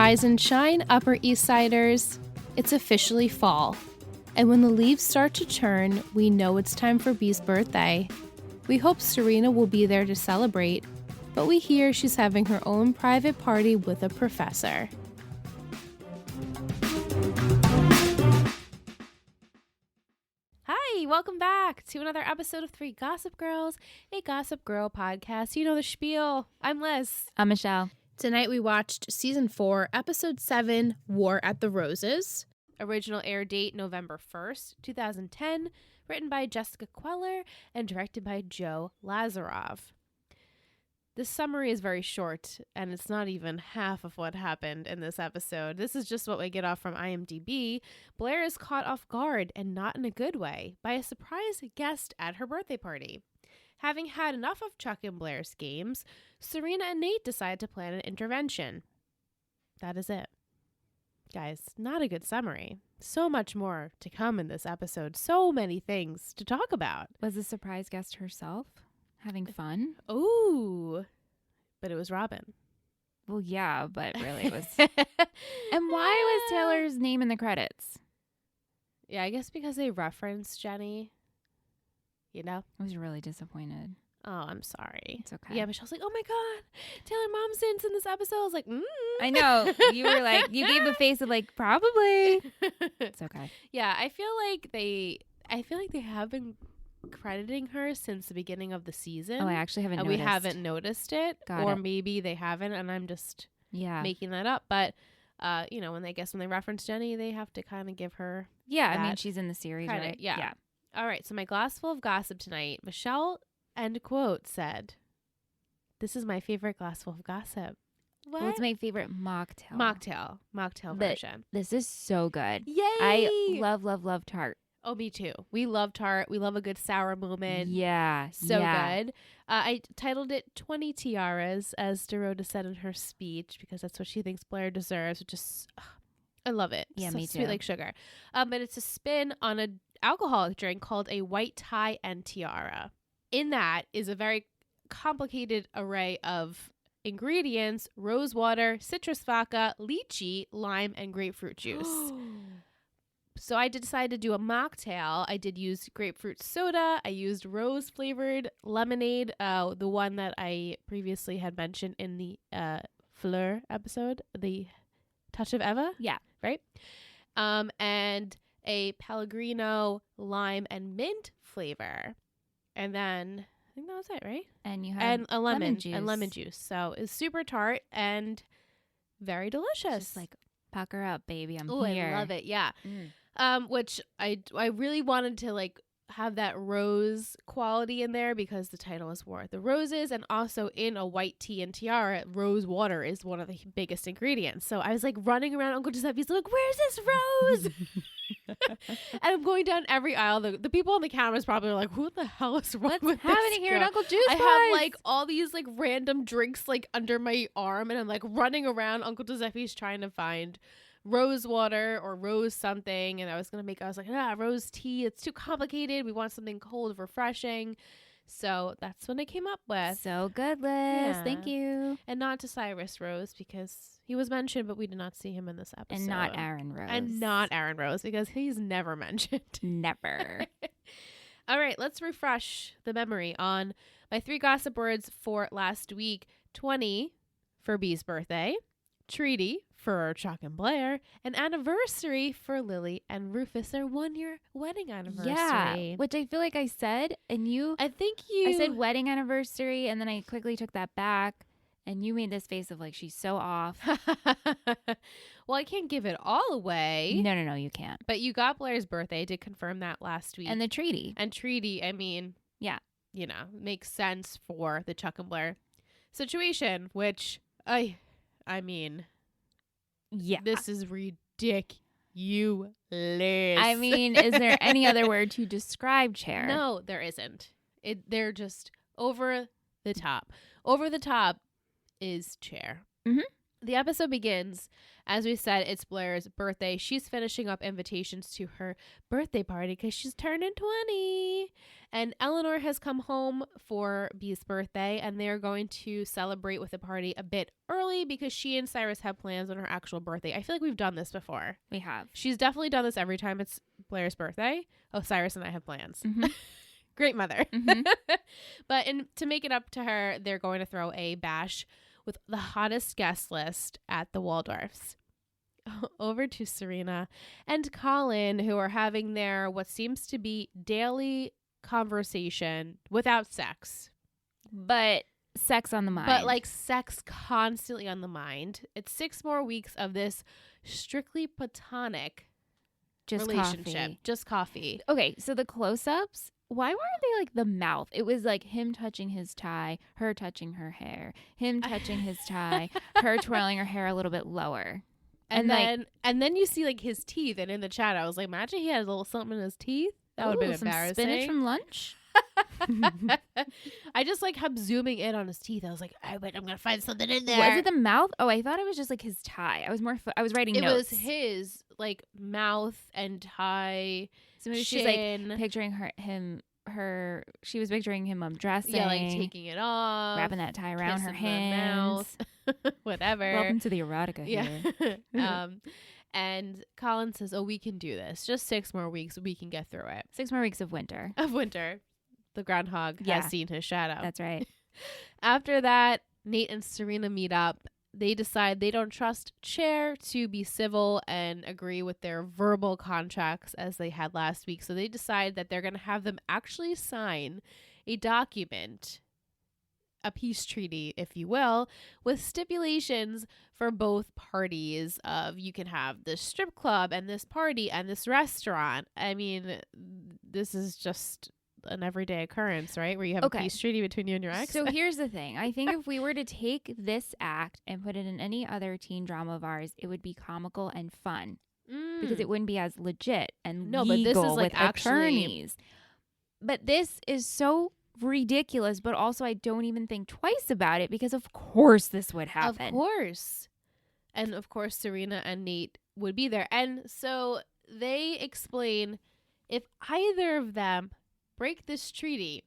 Rise and shine, Upper East Siders. It's officially fall. And when the leaves start to turn, we know it's time for Bee's birthday. We hope Serena will be there to celebrate, but we hear she's having her own private party with a professor. Hi, welcome back to another episode of Three Gossip Girls, a Gossip Girl podcast. You know the spiel. I'm Liz. I'm Michelle. Tonight we watched Season 4, Episode 7, War at the Roses. Original air date November 1st, 2010. Written by Jessica Queller and directed by Joe Lazarov. This summary is very short, and it's not even half of what happened in this episode. This is just what we get off from IMDb. Blair is caught off guard, and not in a good way, by a surprise guest at her birthday party. Having had enough of Chuck and Blair's games, Serena and Nate decide to plan an intervention. That is it. Guys, not a good summary. So much more to come in this episode. So many things to talk about. Was the surprise guest herself having fun? Ooh, but it was Robin. Well, yeah, but really it was. And why was Taylor's name in the credits? Yeah, I guess because they referenced Jenny. You know? I was really disappointed. Oh, I'm sorry. It's okay. Yeah, Michelle's like, oh my God, Taylor Momsen's in this episode. I was like, I know. You were like, you gave a face of like, probably. It's okay. Yeah, I feel like they have been crediting her since the beginning of the season. Oh, I actually haven't noticed. And we haven't noticed it. Got it. Maybe they haven't, and I'm just making that up. But, when they reference Jenny, they have to kind of give her I mean, she's in the series, credit. right? Yeah. All right, so my glass full of gossip tonight. Michelle, end quote, said, "This is my favorite glass full of gossip." What? What's my favorite mocktail? Mocktail version. This is so good. Yay! I love tart. Oh, me too. We love tart. We love a good sour moment. Yeah. So good. I titled it 20 Tiaras, as Dorota said in her speech, because that's what she thinks Blair deserves, which is, I love it. Yeah, so me sweet too. Like sugar. But it's a spin on an alcoholic drink called a white tie and tiara. In that is a very complicated array of ingredients: rose water, citrus vodka, lychee, lime, and grapefruit juice. So I decided to do a mocktail. I did use grapefruit soda. I used rose flavored lemonade, the one that I previously had mentioned in the Fleur episode, the Touch of Eva. Yeah. Right? And a Pellegrino lime and mint flavor. And then I think that was it, right? And you had a lemon juice. And lemon juice. So it's super tart and very delicious. Just like, pucker up, baby. I'm I here. love it. Yeah. Which I really wanted to like have that rose quality in there because the title is War at the Roses, and also in a white tea and tiara, rose water is one of the biggest ingredients. So I was like running around Uncle Giuseppe's like, where's this rose? And I'm going down every aisle. The people on the cameras probably are like, who the hell is wrong with this happening here at girl? Uncle Juice I Pies? have like all these like random drinks like under my arm, and I'm like running around Uncle Giuseppe's trying to find rose water or rose something. And I was like, rose tea, it's too complicated. We want something cold, refreshing. So that's what I came up with. So good, Liz. Yeah. Thank you. And not to Cyrus Rose, because he was mentioned, but we did not see him in this episode. And not Aaron Rose. And not Aaron Rose, because he's never mentioned. Never. All right, let's refresh the memory on my 3 gossip words for last week. 20 for Bee's birthday, treaty for Chuck and Blair, an anniversary for Lily and Rufus, their 1-year wedding anniversary. Yeah, which I feel like I said, and I said wedding anniversary, and then I quickly took that back, and you made this face of like, she's so off. Well, I can't give it all away. No, you can't. But you got Blair's birthday. I did confirm that last week. And the treaty. I mean, yeah, makes sense for the Chuck and Blair situation, which I mean, yeah, this is ridiculous. I mean, is there any other word to describe Chair? No, there isn't. They're just over the top. Over the top is Chair. Mm-hmm. The episode begins, as we said, it's Blair's birthday. She's finishing up invitations to her birthday party because she's turning 20. And Eleanor has come home for Bee's birthday, and they're going to celebrate with a party a bit early because she and Cyrus have plans on her actual birthday. I feel like we've done this before. We have. She's definitely done this every time it's Blair's birthday. Oh, Cyrus and I have plans. Mm-hmm. Great mother. Mm-hmm. But to make it up to her, they're going to throw a bash with the hottest guest list at the Waldorfs. Over to Serena and Colin, who are having their what seems to be daily conversation without sex. But sex on the mind. But like sex constantly on the mind. It's 6 more weeks of this strictly platonic relationship. Coffee. Just coffee. Okay, so the close-ups, why weren't they like the mouth? It was like him touching his tie, her touching her hair, him touching his tie, her twirling her hair a little bit lower. And then you see like his teeth. And in the chat, I was like, imagine he had a little something in his teeth. That would have been embarrassing. Spinach from lunch? I just like kept zooming in on his teeth. I was like, I'm gonna find something in there. Was it the mouth? Oh, I thought it was just like his tie. I was writing notes. It was his like mouth and tie. So maybe she's like picturing she was picturing him undressing. Yeah, like taking it off, wrapping that tie around her hands. Whatever. Welcome to the erotica here. And Colin says, oh, we can do this. Just 6 more weeks. We can get through it. 6 more weeks of winter. The groundhog has seen his shadow. That's right. After that, Nate and Serena meet up. They decide they don't trust Cher to be civil and agree with their verbal contracts as they had last week. So they decide that they're going to have them actually sign a document, a peace treaty, if you will, with stipulations for both parties of you can have this strip club and this party and this restaurant. I mean, this is just an everyday occurrence, right? Where you have a peace treaty between you and your ex. So here's the thing. I think if we were to take this act and put it in any other teen drama of ours, it would be comical and fun because it wouldn't be as legit and legal but this is like with attorneys. But this is so ridiculous, but also I don't even think twice about it because of course this would happen. Of course. And of course Serena and Nate would be there. And so they explain if either of them break this treaty,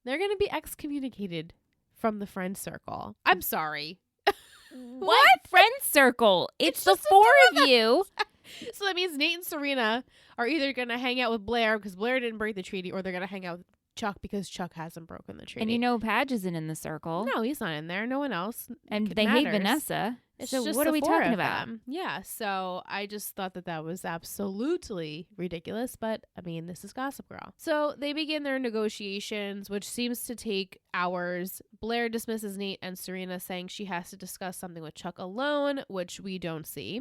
they're going to be excommunicated from the friend circle. I'm sorry. What? Friend circle? It's the 4 of you. So that means Nate and Serena are either going to hang out with Blair because Blair didn't break the treaty, or they're going to hang out with Chuck because Chuck hasn't broken the treaty. And you know Padge isn't in the circle. No, he's not in there. No one else. And they hate Vanessa. It's so just what are we talking about? Yeah, so I just thought that was absolutely ridiculous, but I mean, this is Gossip Girl. So they begin their negotiations, which seems to take hours. Blair dismisses Nate and Serena, saying she has to discuss something with Chuck alone, which we don't see.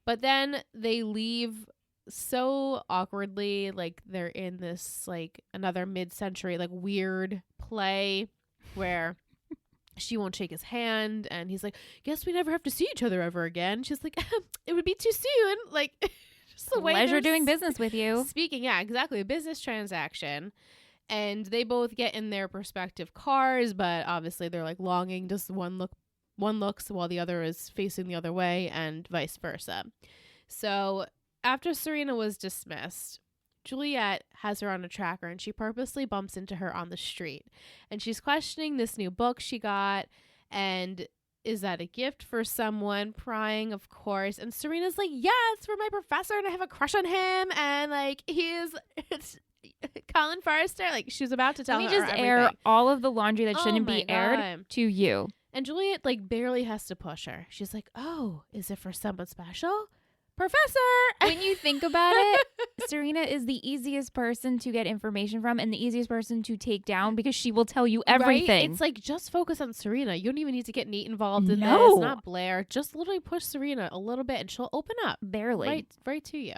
But then they leave so awkwardly, like they're in this like another mid-century like weird play where she won't shake his hand and he's like, guess we never have to see each other ever again. She's like, it would be too soon. Like, just the way pleasure doing business with you. Speaking, yeah, exactly, a business transaction. And they both get in their respective cars, but obviously they're like longing, just one looks while the other is facing the other way and vice versa. So after Serena was dismissed, Juliet has her on a tracker and she purposely bumps into her on the street. And she's questioning this new book she got and is that a gift for someone? Prying, of course. And Serena's like, yeah, it's for my professor and I have a crush on him. And like, it's Colin Forrester. Like, she's about to tell her everything. Let me just air all of the laundry that shouldn't be aired to you. And Juliet like barely has to push her. She's like, oh, is it for someone special? Professor! When you think about it, Serena is the easiest person to get information from and the easiest person to take down because she will tell you everything. Right? It's like, just focus on Serena. You don't even need to get Nate involved in this, not Blair. Just literally push Serena a little bit and she'll open up. Barely. Right to you.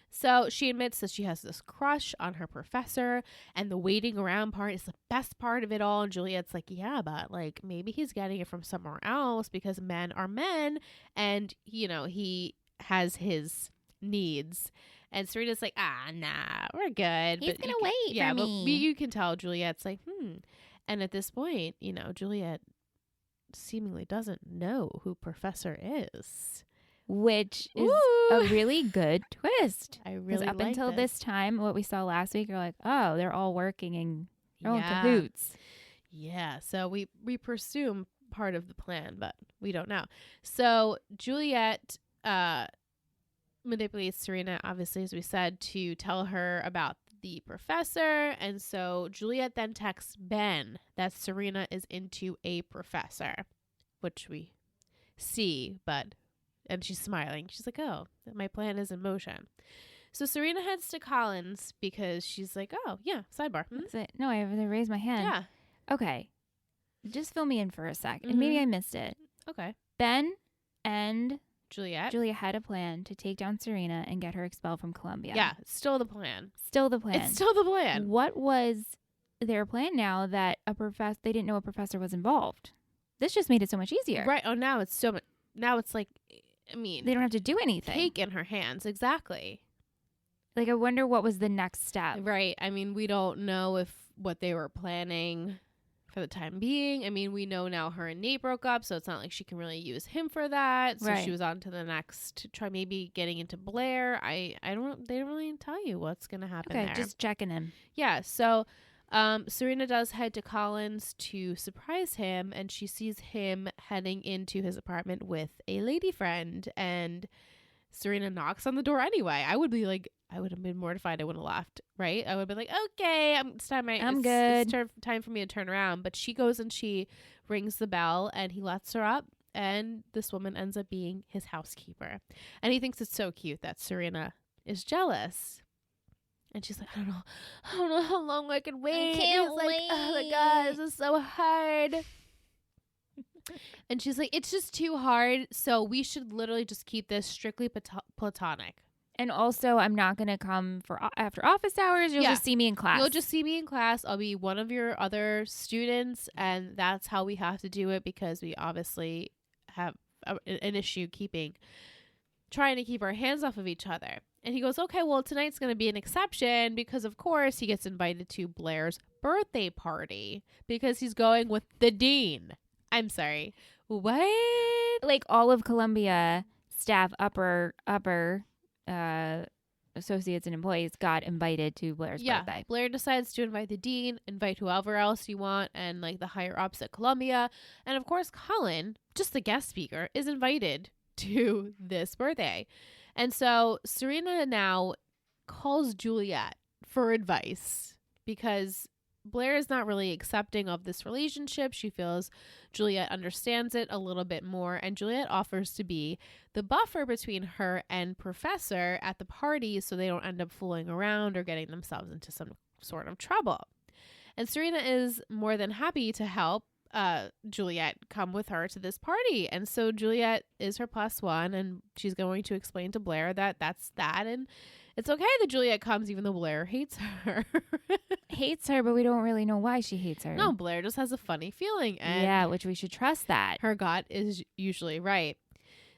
So she admits that she has this crush on her professor and the waiting around part is the best part of it all. And Juliet's like, yeah, but like maybe he's getting it from somewhere else because men are men and, you know, he has his needs. And Serena's like, nah, we're good. He's going to wait for me. But you can tell Juliet's like, And at this point, you know, Juliet seemingly doesn't know who Professor is. Which is a really good twist. I really up like until this time, what we saw last week, you're like, oh, they're all working and they're all in cahoots. Yeah, so we presume part of the plan, but we don't know. So Juliet manipulates Serena, obviously, as we said, to tell her about the professor. And so Juliet then texts Ben that Serena is into a professor, which we see, and she's smiling. She's like, oh, my plan is in motion. So Serena heads to Collins because she's like, oh, yeah, sidebar. That's it. No, I have to raise my hand. Yeah. Okay. Just fill me in for a sec. And maybe I missed it. Okay. Ben and Juliet had a plan to take down Serena and get her expelled from Columbia. Yeah, still the plan. It's still the plan. What was their plan now that they didn't know a professor was involved? This just made it so much easier. Right. Oh, now it's so much. Now it's like, I mean, they don't have to do anything. Cake in her hands. Exactly. Like, I wonder what was the next step. Right. I mean, we don't know what they were planning for the time being. I mean, we know now her and Nate broke up, so it's not like she can really use him for that. So she was on to the next to try maybe getting into Blair. They don't really tell you what's going to happen there. Just checking him. Yeah. So Serena does head to Collins to surprise him, and she sees him heading into his apartment with a lady friend, and Serena knocks on the door anyway. I would have been mortified. I wouldn't have left, right? I would have been like, okay, it's good. It's time for me to turn around. But she goes and she rings the bell, and he lets her up, and this woman ends up being his housekeeper. And he thinks it's so cute that Serena is jealous. And she's like, I don't know how long I can wait. I can't wait. Like, oh my God, this is so hard. And she's like, it's just too hard. So we should literally just keep this strictly platonic. And also, I'm not going to come for after office hours. You'll just see me in class. You'll just see me in class. I'll be one of your other students. And that's how we have to do it, because we obviously have an issue trying to keep our hands off of each other. And he goes, okay, well, tonight's going to be an exception because, of course, he gets invited to Blair's birthday party because he's going with the dean. I'm sorry. What? Like, all of Columbia staff, upper associates and employees got invited to Blair's birthday. Blair decides to invite the dean, invite whoever else you want, and like the higher ups at Columbia. And of course, Colin, just the guest speaker, is invited to this birthday. And so Serena now calls Juliet for advice because Blair is not really accepting of this relationship. She feels Juliet understands it a little bit more, and Juliet offers to be the buffer between her and Professor at the party so they don't end up fooling around or getting themselves into some sort of trouble. And Serena is more than happy to help Juliet come with her to this party. And so Juliet is her +1, and she's going to explain to Blair that that's that, and it's okay that Juliet comes even though Blair hates her. Hates her, but we don't really know why she hates her. No, Blair just has a funny feeling. And which we should trust that. Her gut is usually right.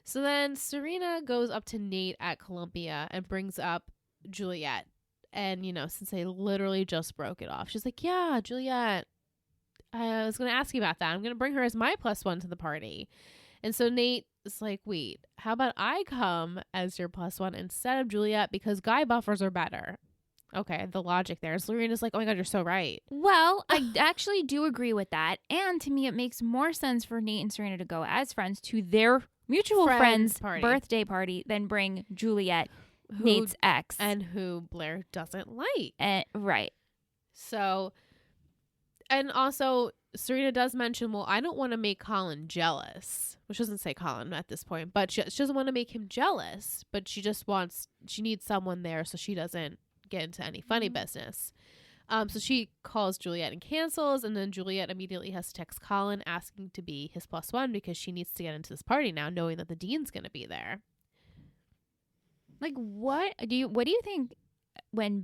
So then Serena goes up to Nate at Columbia and brings up Juliet. And, since they literally just broke it off, she's like, yeah, Juliet, I was going to ask you about that. I'm going to bring her as my +1 to the party. And so Nate is like, wait, how about I come as your +1 instead of Juliet because guy buffers are better? Okay, the logic there. Serena's like, oh my God, you're so right. Well, I actually do agree with that. And to me, it makes more sense for Nate and Serena to go as friends to their mutual friend's birthday party than bring Juliet, Nate's ex. And who Blair doesn't like. Right. So, and also Serena does mention, well, I don't want to make Colin jealous. Well, she doesn't say Colin at this point, but she doesn't want to make him jealous, but she needs someone there so she doesn't get into any funny business. So she calls Juliet and cancels, and then Juliet immediately has to text Colin asking to be his +1 because she needs to get into this party now, knowing that the dean's going to be there. Like, what do you think when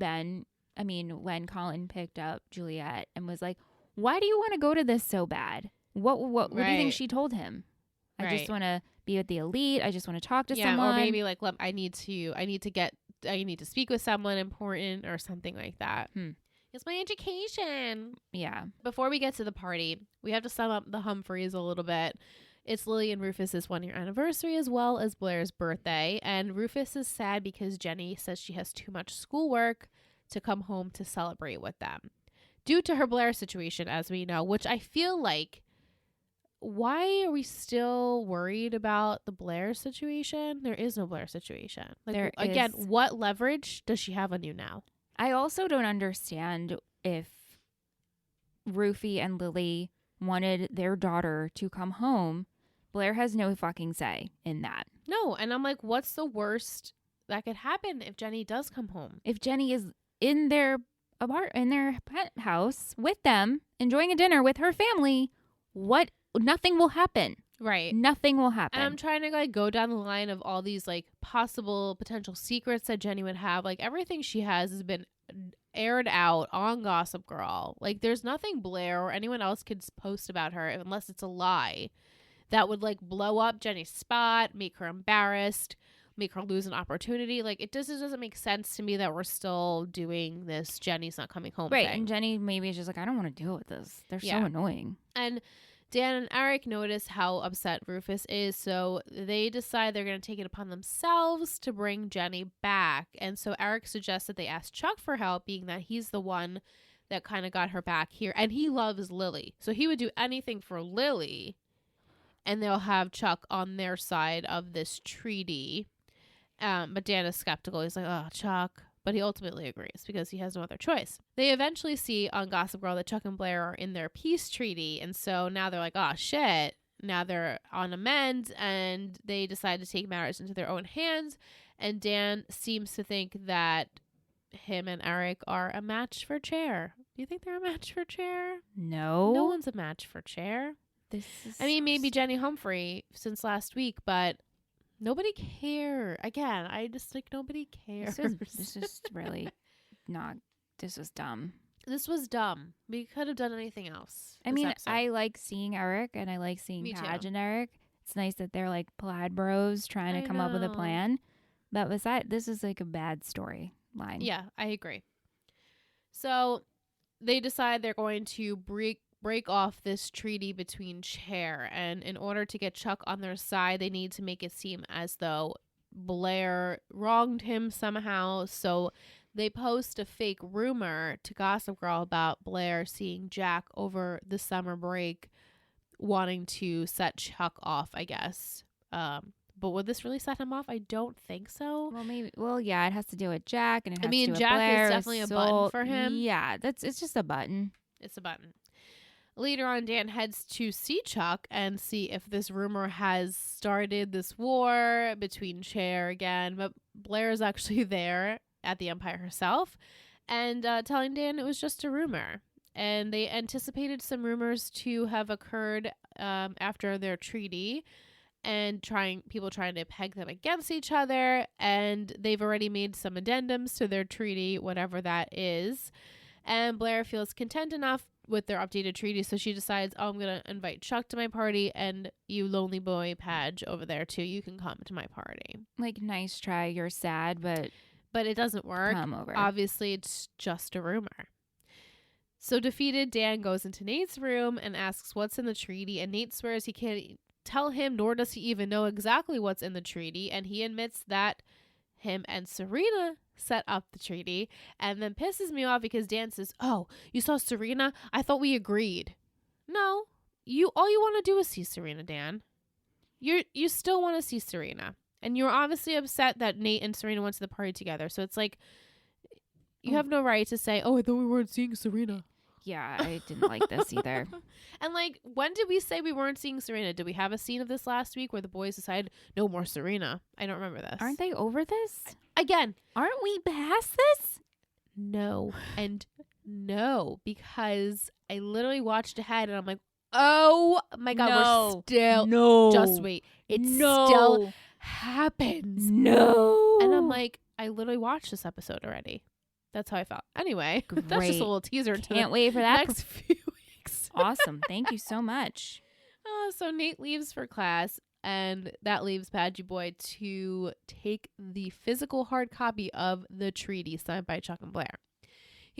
Colin picked up Juliet and was like, why do you want to go to this so bad? What do you think she told him? I just want to be with the elite. I just want to talk to someone. Or maybe like, I need to speak with someone important or something like that. It's my education. Yeah. Before we get to the party, we have to sum up the Humphreys a little bit. It's Lily and Rufus's 1-year anniversary as well as Blair's birthday. And Rufus is sad because Jenny says she has too much schoolwork to come home to celebrate with them. Due to her Blair situation, as we know, which I feel like, why are we still worried about the Blair situation? There is no Blair situation. Like, again, what leverage does she have on you now? I also don't understand if Rufy and Lily wanted their daughter to come home. Blair has no fucking say in that. No, and I'm like, what's the worst that could happen if Jenny does come home? If Jenny is in their penthouse with them, enjoying a dinner with her family, nothing will happen. Right. Nothing will happen. And I'm trying to like go down the line of all these like possible potential secrets that Jenny would have. Like everything she has been aired out on Gossip Girl. Like there's nothing Blair or anyone else could post about her unless it's a lie that would like blow up Jenny's spot, make her embarrassed, make her lose an opportunity. Like it just doesn't make sense to me that we're still doing this Jenny's not coming home right thing. And Jenny maybe is just like, I don't want to deal with this. They're so annoying. And Dan and Eric notice how upset Rufus is, so they decide they're going to take it upon themselves to bring Jenny back. And so Eric suggests that they ask Chuck for help, being that he's the one that kind of got her back here. And he loves Lily, so he would do anything for Lily. And they'll have Chuck on their side of this treaty. But Dan is skeptical. He's like, oh, Chuck. But he ultimately agrees because he has no other choice. They eventually see on Gossip Girl that Chuck and Blair are in their peace treaty. And so now they're like, oh, shit. Now they're on amends and they decide to take matters into their own hands. And Dan seems to think that him and Eric are a match for Chair. Do you think they're a match for Chair? No. No one's a match for Chair. Maybe Jenny Humphrey since last week, but nobody cared. Again, I just like nobody cares. This is really not. This was dumb. This was dumb. We could have done anything else. I mean, episode. I like seeing Eric and I like seeing Padge and Eric. It's nice that they're like plaid bros trying to come up with a plan. But this is like a bad storyline. Yeah, I agree. So they decide they're going to break off this treaty between Chair, and in order to get Chuck on their side, they need to make it seem as though Blair wronged him somehow. So they post a fake rumor to Gossip Girl about Blair seeing Jack over the summer break, wanting to set Chuck off, I guess. But would this really set him off? I don't think so. Well, maybe. Well, yeah, it has to do with Jack, and Jack is definitely a button for him. Yeah, it's just a button. It's a button. Later on, Dan heads to see Chuck and see if this rumor has started this war between Chair again. But Blair is actually there at the Empire herself and telling Dan it was just a rumor. And they anticipated some rumors to have occurred after their treaty and people trying to peg them against each other. And they've already made some addendums to their treaty, whatever that is. And Blair feels content enough with their updated treaty, so she decides, I'm going to invite Chuck to my party, and you lonely boy Padge over there too, you can come to my party. Like, nice try, you're sad, but it doesn't work. Come over. Obviously, it's just a rumor. So defeated, Dan goes into Nate's room and asks what's in the treaty, and Nate swears he can't tell him, nor does he even know exactly what's in the treaty, and he admits that him and Serena set up the treaty, and then pisses me off because Dan says, oh, you saw Serena? I thought we agreed. No, all you want to do is see Serena, Dan. You still want to see Serena, and you're obviously upset that Nate and Serena went to the party together, so it's like you have no right to say, oh, I thought we weren't seeing Serena. Yeah, I didn't like this either. And like, when did we say we weren't seeing Serena? Did we have a scene of this last week where the boys decided no more Serena? I don't remember this. Aren't they over this? Again, aren't we past this? No. And no, because I literally watched ahead and I'm like, oh my God, we're still. No. Just wait. It still happens. No. And I'm like, I literally watched this episode already. That's how I felt. Anyway, Great. That's just a little teaser. Can't wait for that next few weeks. Awesome. Thank you so much. So Nate leaves for class, and that leaves Padgy Boy to take the physical hard copy of the treaty signed by Chuck and Blair.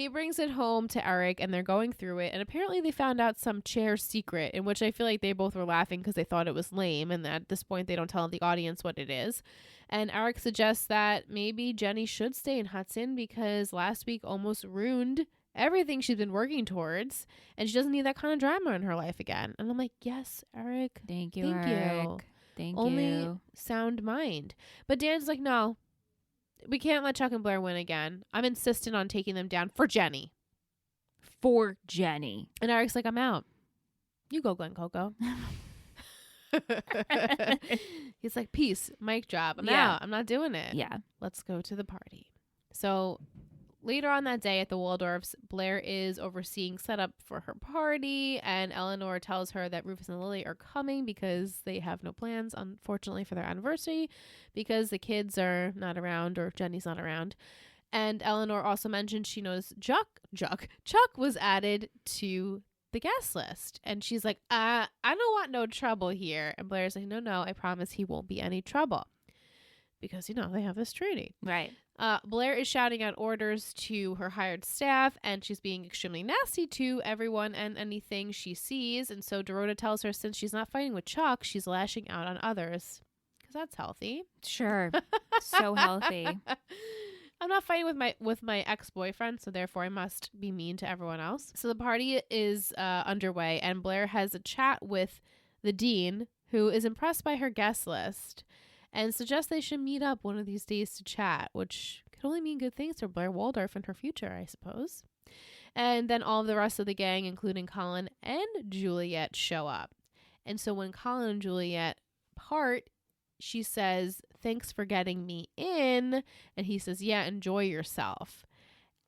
He brings it home to Eric and they're going through it. And apparently they found out some chair secret, in which I feel like they both were laughing because they thought it was lame. And at this point, they don't tell the audience what it is. And Eric suggests that maybe Jenny should stay in Hudson because last week almost ruined everything she's been working towards. And she doesn't need that kind of drama in her life again. And I'm like, yes, Eric. Thank you, Eric. Thank you. Only sound mind. But Dan's like, no. We can't let Chuck and Blair win again. I'm insistent on taking them down for Jenny. For Jenny. And Eric's like, I'm out. You go, Glen Coco. He's like, peace, mic drop. I'm out. I'm not doing it. Yeah. Let's go to the party. So later on that day at the Waldorfs, Blair is overseeing setup for her party, and Eleanor tells her that Rufus and Lily are coming because they have no plans, unfortunately, for their anniversary because the kids are not around or Jenny's not around. And Eleanor also mentioned she knows Chuck was added to the guest list. And she's like, I don't want no trouble here. And Blair's like, no, I promise he won't be any trouble. Because, they have this treaty. Right. Blair is shouting out orders to her hired staff, and she's being extremely nasty to everyone and anything she sees. And so Dorota tells her since she's not fighting with Chuck, she's lashing out on others. Because that's healthy. Sure. So healthy. I'm not fighting with my ex-boyfriend, so therefore I must be mean to everyone else. So the party is underway, and Blair has a chat with the dean, who is impressed by her guest list, and suggests they should meet up one of these days to chat, which could only mean good things for Blair Waldorf and her future, I suppose. And then all of the rest of the gang, including Colin and Juliet, show up. And so when Colin and Juliet part, she says, thanks for getting me in. And he says, yeah, enjoy yourself.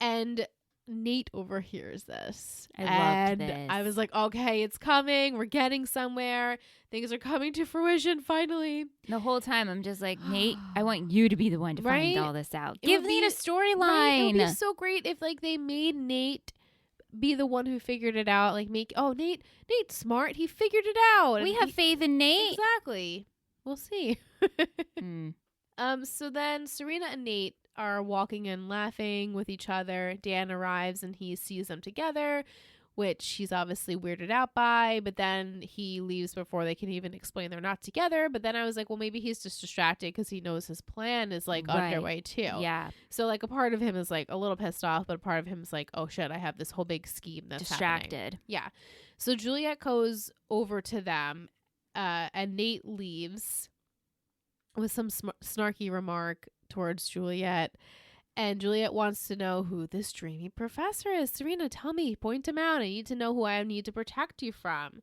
And Nate overhears this. I loved this. I was like, okay, it's coming. We're getting somewhere. Things are coming to fruition finally. The whole time I'm just like, Nate, I want you to be the one to find all this out. Give Nate a storyline. Right? It would be so great if they made Nate be the one who figured it out. Nate's smart. He figured it out. We have faith in Nate. Exactly. We'll see. So then Serena and Nate are walking and laughing with each other. Dan arrives and he sees them together, which he's obviously weirded out by, but then he leaves before they can even explain they're not together. But then I was like, well, maybe he's just distracted because he knows his plan is underway too. Yeah. So a part of him is a little pissed off, but a part of him is like, oh shit, I have this whole big scheme that's distracted. Happening. Yeah. So Juliet goes over to them, and Nate leaves with some snarky remark towards Juliet. And Juliet wants to know who this dreamy professor is. Serena, tell me, point him out. I need to know who I need to protect you from.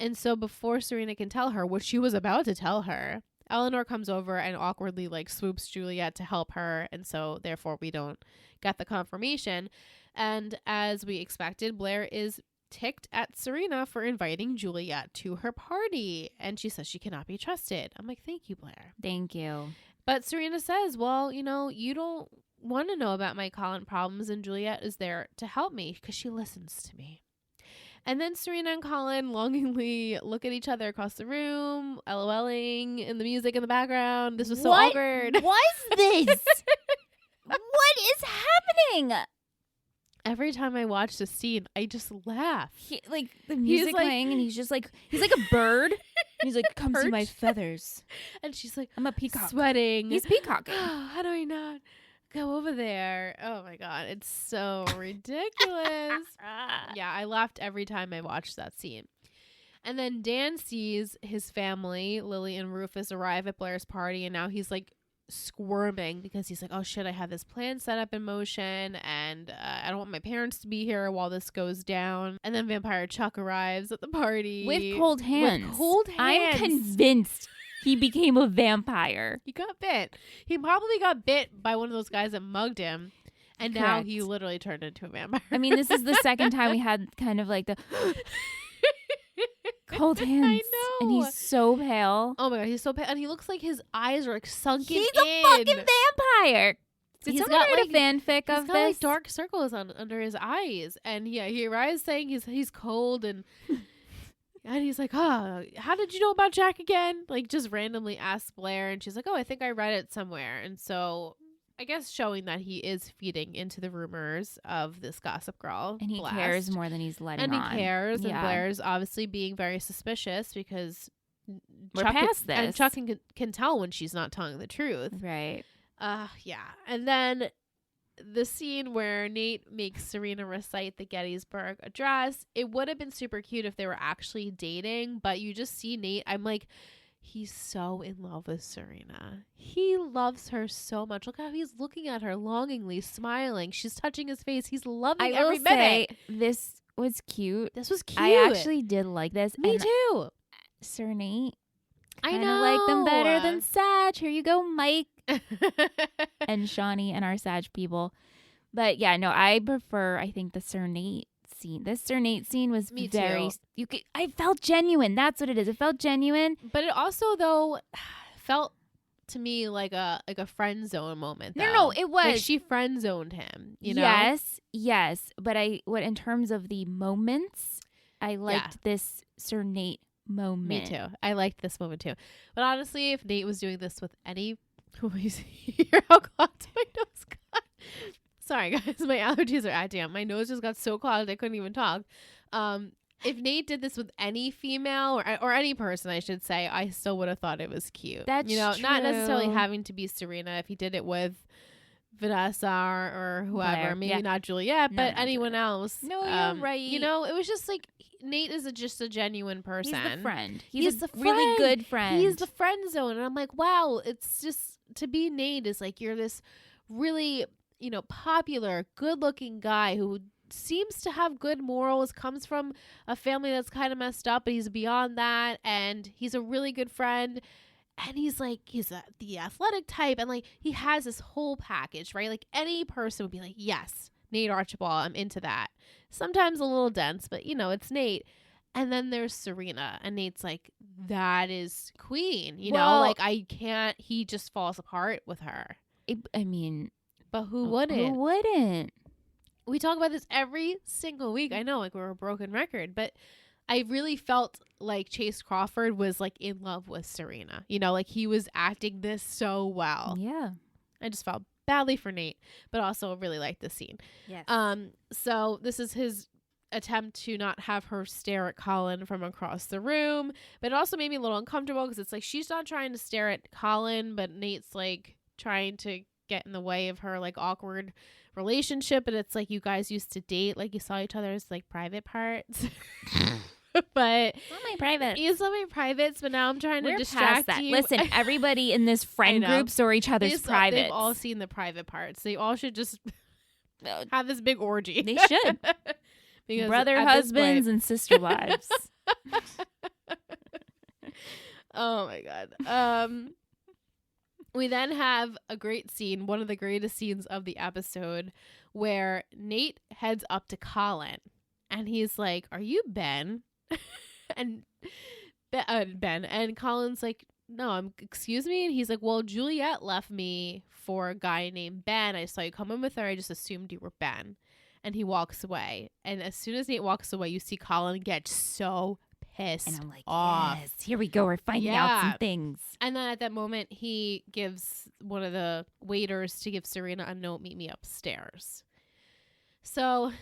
And so before Serena can tell her what she was about to tell her, Eleanor comes over and awkwardly swoops Juliet to help her. And so therefore we don't get the confirmation. And as we expected, Blair is ticked at Serena for inviting Juliet to her party. And she says she cannot be trusted. I'm like, thank you, Blair. Thank you. But Serena says, well, you don't want to know about my Colin problems, and Juliet is there to help me because she listens to me. And then Serena and Colin longingly look at each other across the room, LOLing, and the music in the background. This was so awkward. What was this? What is happening? Every time I watch the scene, I just laugh. The music playing, and he's like a bird. He's like, come see my feathers. And she's like, I'm a peacock. Sweating. He's peacocking. How do I not go over there? Oh my God. It's so ridiculous. Yeah, I laughed every time I watched that scene. And then Dan sees his family, Lily and Rufus, arrive at Blair's party, and now he's squirming because he's like, oh shit, I have this plan set up in motion, and I don't want my parents to be here while this goes down. And then Vampire Chuck arrives at the party with cold hands. I'm convinced he became a vampire. He got bit. He probably got bit by one of those guys that mugged him, and Correct. Now he literally turned into a vampire. I mean, this is the second time we had kind of the cold hands. I know. And he's so pale. Oh my God, he's so pale. And he looks like his eyes are sunken in. He's a fucking vampire. Did someone write a fanfic of this? He's got dark circles under his eyes. And yeah, he arrives saying he's cold and he's like, oh, how did you know about Jack again? Just randomly asks Blair, and she's like, oh, I think I read it somewhere. And so I guess showing that he is feeding into the rumors of this gossip girl. And he Blast. cares more than he's letting on. And he cares. Yeah. And Blair's obviously being very suspicious because we're past this. And Chuck can tell when she's not telling the truth. Right. Yeah. And then the scene where Nate makes Serena recite the Gettysburg Address, it would have been super cute if they were actually dating, but you just see Nate. I'm like, he's so in love with Serena. He loves her so much. Look how he's looking at her longingly, smiling. She's touching his face. He's loving every minute. I will say, this was cute. This was cute. I actually did like this. Me too. Sir Nate, I know. Like them better than Sag. Here you go, Mike. And Shawnee and our Sag people. But yeah, no, I think the Sir Nate scene. This Sir Nate scene was I felt genuine. That's what it is. It felt genuine. But it also though felt to me like a friend zone moment. Though. No, it was. Like she friend zoned him, you know? Yes. But in terms of the moments, I liked this Sir Nate moment. Me too. I liked this moment too. But honestly, if Nate was doing this with any hear how clogged my nose got. Sorry guys, my allergies are acting up. My nose just got so clogged I couldn't even talk. If Nate did this with any female or any person, I should say, I still would have thought it was cute. That's true. Not necessarily having to be Serena. If he did it with Vanessa or whoever, Blair. Maybe not Juliet, but anyone else. No, you're right. You know, it was just like Nate is just a genuine person. He's the friend. He's a really good friend. He's the friend zone, and I'm like, wow, it's just to be Nate is like you're this really, you know, popular, good-looking guy who seems to have good morals, comes from a family that's kind of messed up, but he's beyond that, and he's a really good friend. And he's like, the athletic type, and like he has this whole package, right? Like any person would be like, yes, Nate Archibald, I'm into that. Sometimes a little dense, but you know, it's Nate. And then there's Serena, and Nate's like, that is queen, you know, like I can't, he just falls apart with her. I mean, but who wouldn't? Who wouldn't? We talk about this every single week. I know, like we're a broken record, but I really felt like Chase Crawford was like in love with Serena. You know, like he was acting this so well. Yeah. I just felt badly for Nate, but also really liked the scene. Yes. So this is his attempt to not have her stare at Colin from across the room, but it also made me a little uncomfortable because it's like she's not trying to stare at Colin, but Nate's like trying to get in the way of her like awkward relationship, and it's like you guys used to date, like you saw each other's like private parts. But not my private. You saw my privates, but now I'm trying to distract you. Listen, everybody in this friend group saw each other's privates. They've all seen the private parts. They all should just have this big orgy. They should. Because brother husbands and sister wives. Oh my God. We then have a great scene, one of the greatest scenes of the episode, where Nate heads up to Colin and he's like, "Are you Ben?" and Ben and Colin's like, "No, excuse me." And he's like, "Well, Juliet left me for a guy named Ben. I saw you come in with her. I just assumed you were Ben." And he walks away. And as soon as Nate walks away, you see Colin get so pissed and I'm like, off. Yes, here we go. We're finding out some things. And then at that moment, he gives one of the waiters to give Serena a note, "Meet me upstairs." So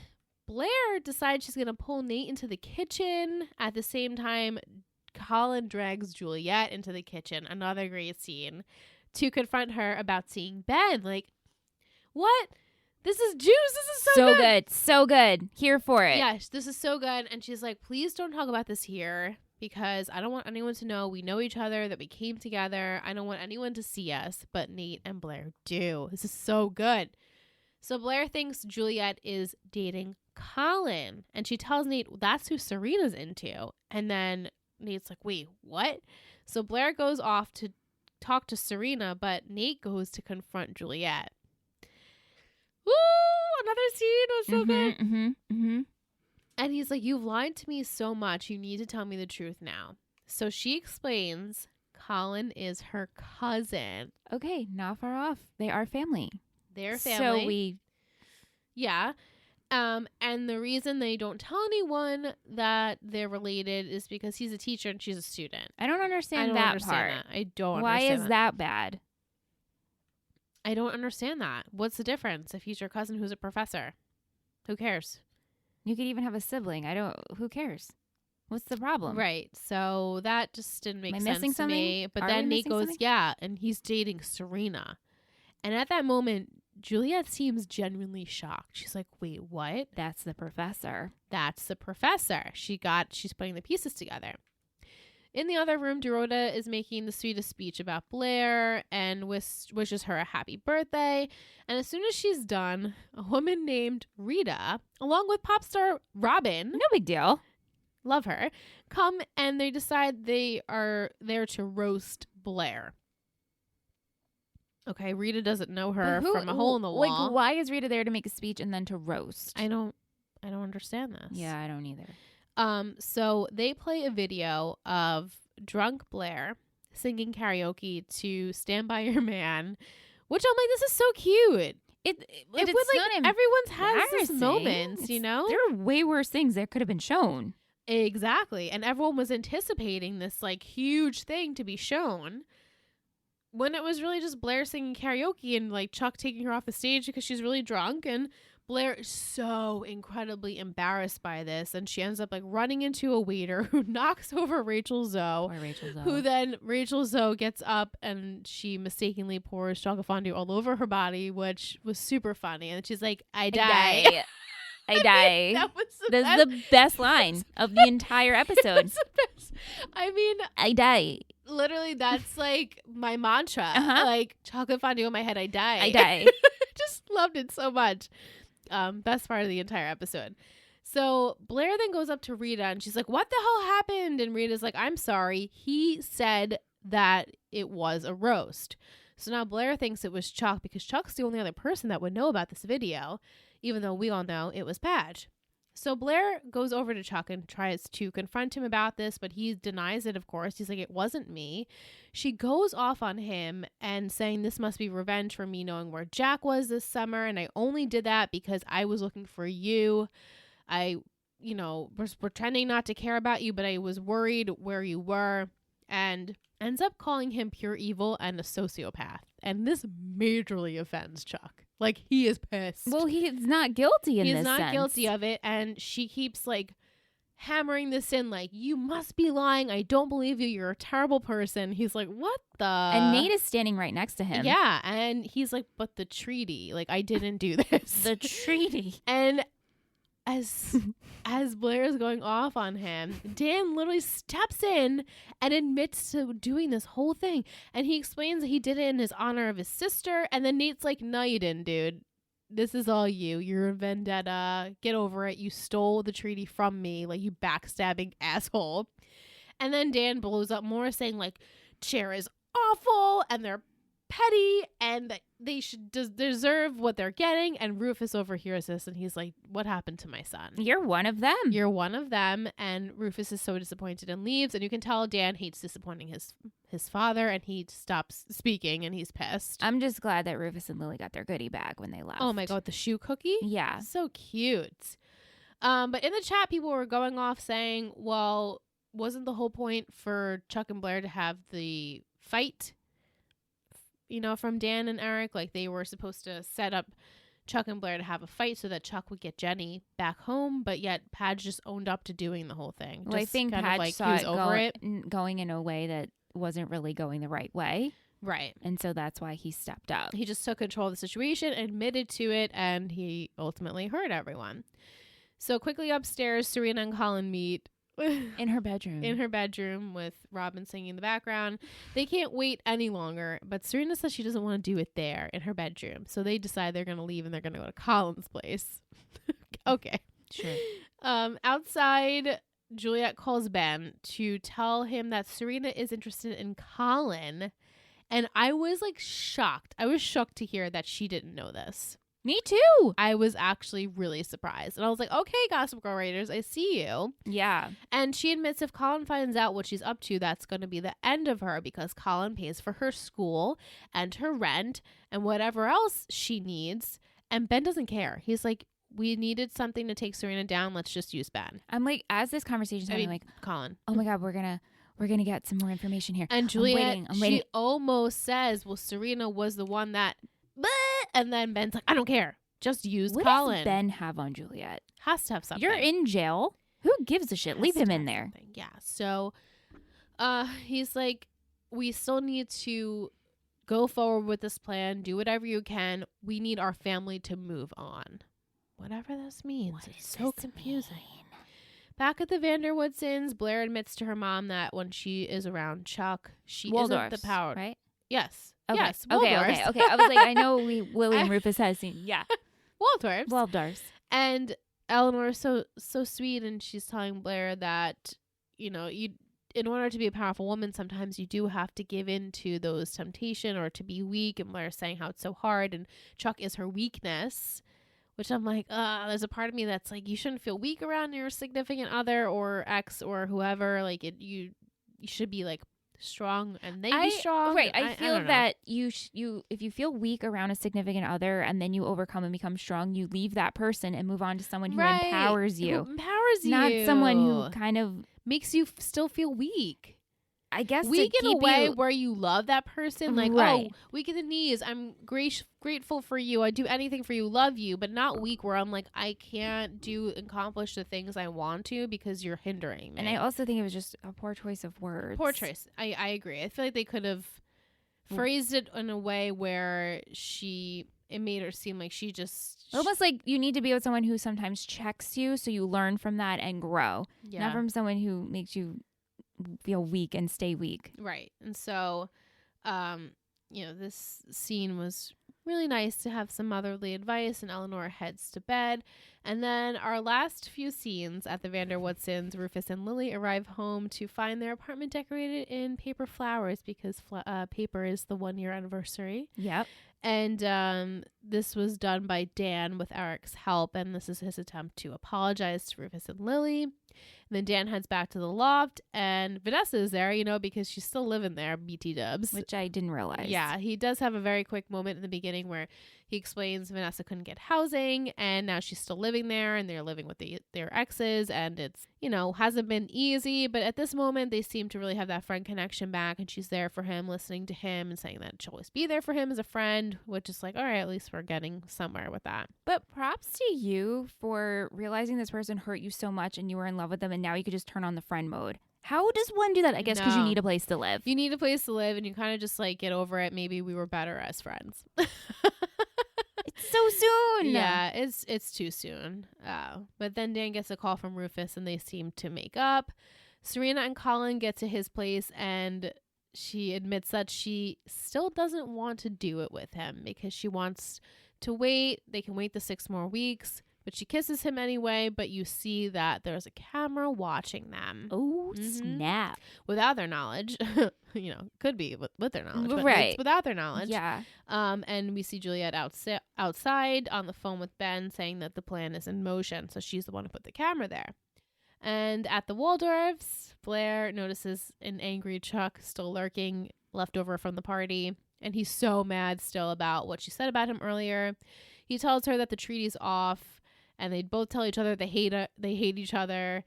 Blair decides she's going to pull Nate into the kitchen. At the same time, Colin drags Juliet into the kitchen, another great scene, to confront her about seeing Ben. Like, what? This is juice. This is so good. So good. Here for it. Yes, this is so good. And she's like, "Please don't talk about this here because I don't want anyone to know we know each other, that we came together. I don't want anyone to see us, but Nate and Blair do." This is so good. So Blair thinks Juliet is dating Colin, and she tells Nate that's who Serena's into. And then Nate's like, "Wait, what?" So Blair goes off to talk to Serena, but Nate goes to confront Juliet. Woo! Another scene was so good. And he's like, "You've lied to me so much. You need to tell me the truth now." So she explains Colin is her cousin. Okay, not far off. They are family. They're family. So we... Yeah. And the reason they don't tell anyone that they're related is because he's a teacher and she's a student. I don't understand that part. I don't Why understand is that bad? I don't understand that. What's the difference if he's your cousin who's a professor? Who cares? You could even have a sibling. Who cares? What's the problem? Right. So that just didn't make sense to me. But then Nate goes, yeah, and he's dating Serena. And at that moment, Juliet seems genuinely shocked. She's like, wait, what? That's the professor. That's the professor. She's putting the pieces together. In the other room, Dorota is making the sweetest speech about Blair and wishes her a happy birthday. And as soon as she's done, a woman named Rita, along with pop star Robin, no big deal, love her, come and they decide they are there to roast Blair. Okay, Rita doesn't know her from a hole in the wall. Like, why is Rita there to make a speech and then to roast? I don't understand this. Yeah, I don't either. So they play a video of drunk Blair singing karaoke to Stand By Your Man, which I'm like, this is so cute. It's like everyone's has these moments, you know? There are way worse things that could have been shown. Exactly. And everyone was anticipating this like huge thing to be shown when it was really just Blair singing karaoke and like Chuck taking her off the stage because she's really drunk, and Blair is so incredibly embarrassed by this, and she ends up like running into a waiter who knocks over Rachel Zoe. Poor Rachel Zoe. Who then Rachel Zoe gets up and she mistakenly pours chocolate fondue all over her body, which was super funny. And she's like, I die. I die. That's the best line of the entire episode. I mean, I die. Literally, that's like my mantra. Like, chocolate fondue in my head, I die. I die. Just loved it so much. Best part of the entire episode. So Blair then goes up to Rita and she's like, what the hell happened? And Rita's like, I'm sorry. He said that it was a roast. So now Blair thinks it was Chuck because Chuck's the only other person that would know about this video, even though we all know it was Padge. So Blair goes over to Chuck and tries to confront him about this, but he denies it, of course. He's like, it wasn't me. She goes off on him and saying this must be revenge for me knowing where Jack was this summer, and I only did that because I was looking for you. I, was pretending not to care about you, but I was worried where you were, and ends up calling him pure evil and a sociopath. And this majorly offends Chuck. Like, he is pissed. Well, he's not guilty in this sense. He's not guilty of it. And she keeps, like, hammering this in, like, you must be lying. I don't believe you. You're a terrible person. He's like, what the? And Nate is standing right next to him. Yeah. And he's like, but the treaty. Like, I didn't do this. The treaty. And as Blair is going off on him, Dan literally steps in and admits to doing this whole thing. And he explains that he did it in his honor of his sister. And then Nate's like, no, you didn't, dude. This is all you. You're a vendetta. Get over it. You stole the treaty from me. Like, you backstabbing asshole. And then Dan blows up more, saying, like, Cher is awful and they're petty and that they should deserve what they're getting. And Rufus overhears this and he's like, what happened to my son? You're one of them. You're one of them. And Rufus is so disappointed and leaves. And you can tell Dan hates disappointing his father, and he stops speaking and he's pissed. I'm just glad that Rufus and Lily got their goodie bag when they left. Oh my God, the shoe cookie? Yeah. So cute. But in the chat, people were going off saying, well, wasn't the whole point for Chuck and Blair to have the fight, from Dan and Eric? Like, they were supposed to set up Chuck and Blair to have a fight so that Chuck would get Jenny back home, but yet Padge just owned up to doing the whole thing. Well, I think Padge saw it going in a way that wasn't really going the right way. Right. And so that's why he stepped up. He just took control of the situation, admitted to it, and he ultimately hurt everyone. So quickly upstairs, Serena and Colin meet. In her bedroom with Robin singing in the background. They can't wait any longer, but Serena says she doesn't want to do it there in her bedroom. So they decide they're going to leave and they're going to go to Colin's place. Okay. Sure. Outside, Juliet calls Ben to tell him that Serena is interested in Colin. And I was like shocked. I was shocked to hear that she didn't know this. Me too. I was actually really surprised. And I was like, okay, Gossip Girl Raiders, I see you. Yeah. And she admits if Colin finds out what she's up to, that's going to be the end of her, because Colin pays for her school and her rent and whatever else she needs. And Ben doesn't care. He's like, we needed something to take Serena down. Let's just use Ben. I'm like, as this conversation's happening, like, Colin. Oh my God, we're gonna get some more information here. And Juliet, I'm waiting. She almost says, well, Serena was the one that and then Ben's like, I don't care. Just use what Colin. What does Ben have on Juliet? Has to have something. You're in jail. Who gives a shit? Leave him in there. Something. Yeah. So he's like, we still need to go forward with this plan. Do whatever you can. We need our family to move on. Whatever this means. It's so confusing. Back at the Vanderwoodsons, Blair admits to her mom that when she is around Chuck, she isn't the power. Right? Yes. Okay. Yes. Okay. I was like, I know William Rufus has seen. Yeah. Waldorfs. And Eleanor is so sweet, and she's telling Blair that, you know, in order to be a powerful woman, sometimes you do have to give in to those temptation or to be weak. And Blair's saying how it's so hard, and Chuck is her weakness. Which I'm like, there's a part of me that's like, you shouldn't feel weak around your significant other or ex or whoever. Like, you should be like strong, and they be strong. Right. I feel that you if you feel weak around a significant other and then you overcome and become strong, you leave that person and move on to someone who empowers you. Not someone who kind of makes you still feel weak. I guess weak in a way where you love that person, like, right. Oh, weak in the knees, I'm grateful for you, I do anything for you, love you, but not weak where I'm like, I can't accomplish the things I want to because you're hindering me. And I also think it was just a poor choice of words. Poor choice. I agree. I feel like they could have phrased it in a way where it made her seem like she just... Almost like you need to be with someone who sometimes checks you so you learn from that and grow. Yeah. Not from someone who makes you feel weak and stay weak. Right. And so, this scene was really nice to have some motherly advice, and Eleanor heads to bed. And then our last few scenes at the Vanderwoodsons, Rufus and Lily arrive home to find their apartment decorated in paper flowers because paper is the 1-year anniversary. Yep. And this was done by Dan with Eric's help, and this is his attempt to apologize to Rufus and Lily. And then Dan heads back to the loft, and Vanessa is there, because she's still living there, BT dubs. Which I didn't realize. Yeah, he does have a very quick moment in the beginning where he explains Vanessa couldn't get housing, and now she's still living there, and they're living with their exes, and it's, hasn't been easy, but at this moment, they seem to really have that friend connection back, and she's there for him, listening to him, and saying that she'll always be there for him as a friend, which is like, all right, at least we're getting somewhere with that. But props to you for realizing this person hurt you so much, and you were in love with them, and now you could just turn on the friend mode. How does one do that? I guess because you need a place to live. You need a place to live, and you kind of just like get over it. Maybe we were better as friends. It's so soon. Yeah, it's too soon. But then Dan gets a call from Rufus, and they seem to make up. Serena and Colin get to his place, and she admits that she still doesn't want to do it with him because she wants to wait. They can wait the 6 more weeks. But she kisses him anyway, but you see that there's a camera watching them. Oh, snap. Without their knowledge. Could be with their knowledge. But right. It's without their knowledge. Yeah. And we see Juliet outside on the phone with Ben saying that the plan is in motion. So she's the one who put the camera there. And at the Waldorfs, Blair notices an angry Chuck still lurking, left over from the party. And he's so mad still about what she said about him earlier. He tells her that the treaty's off. And they both tell each other they hate each other,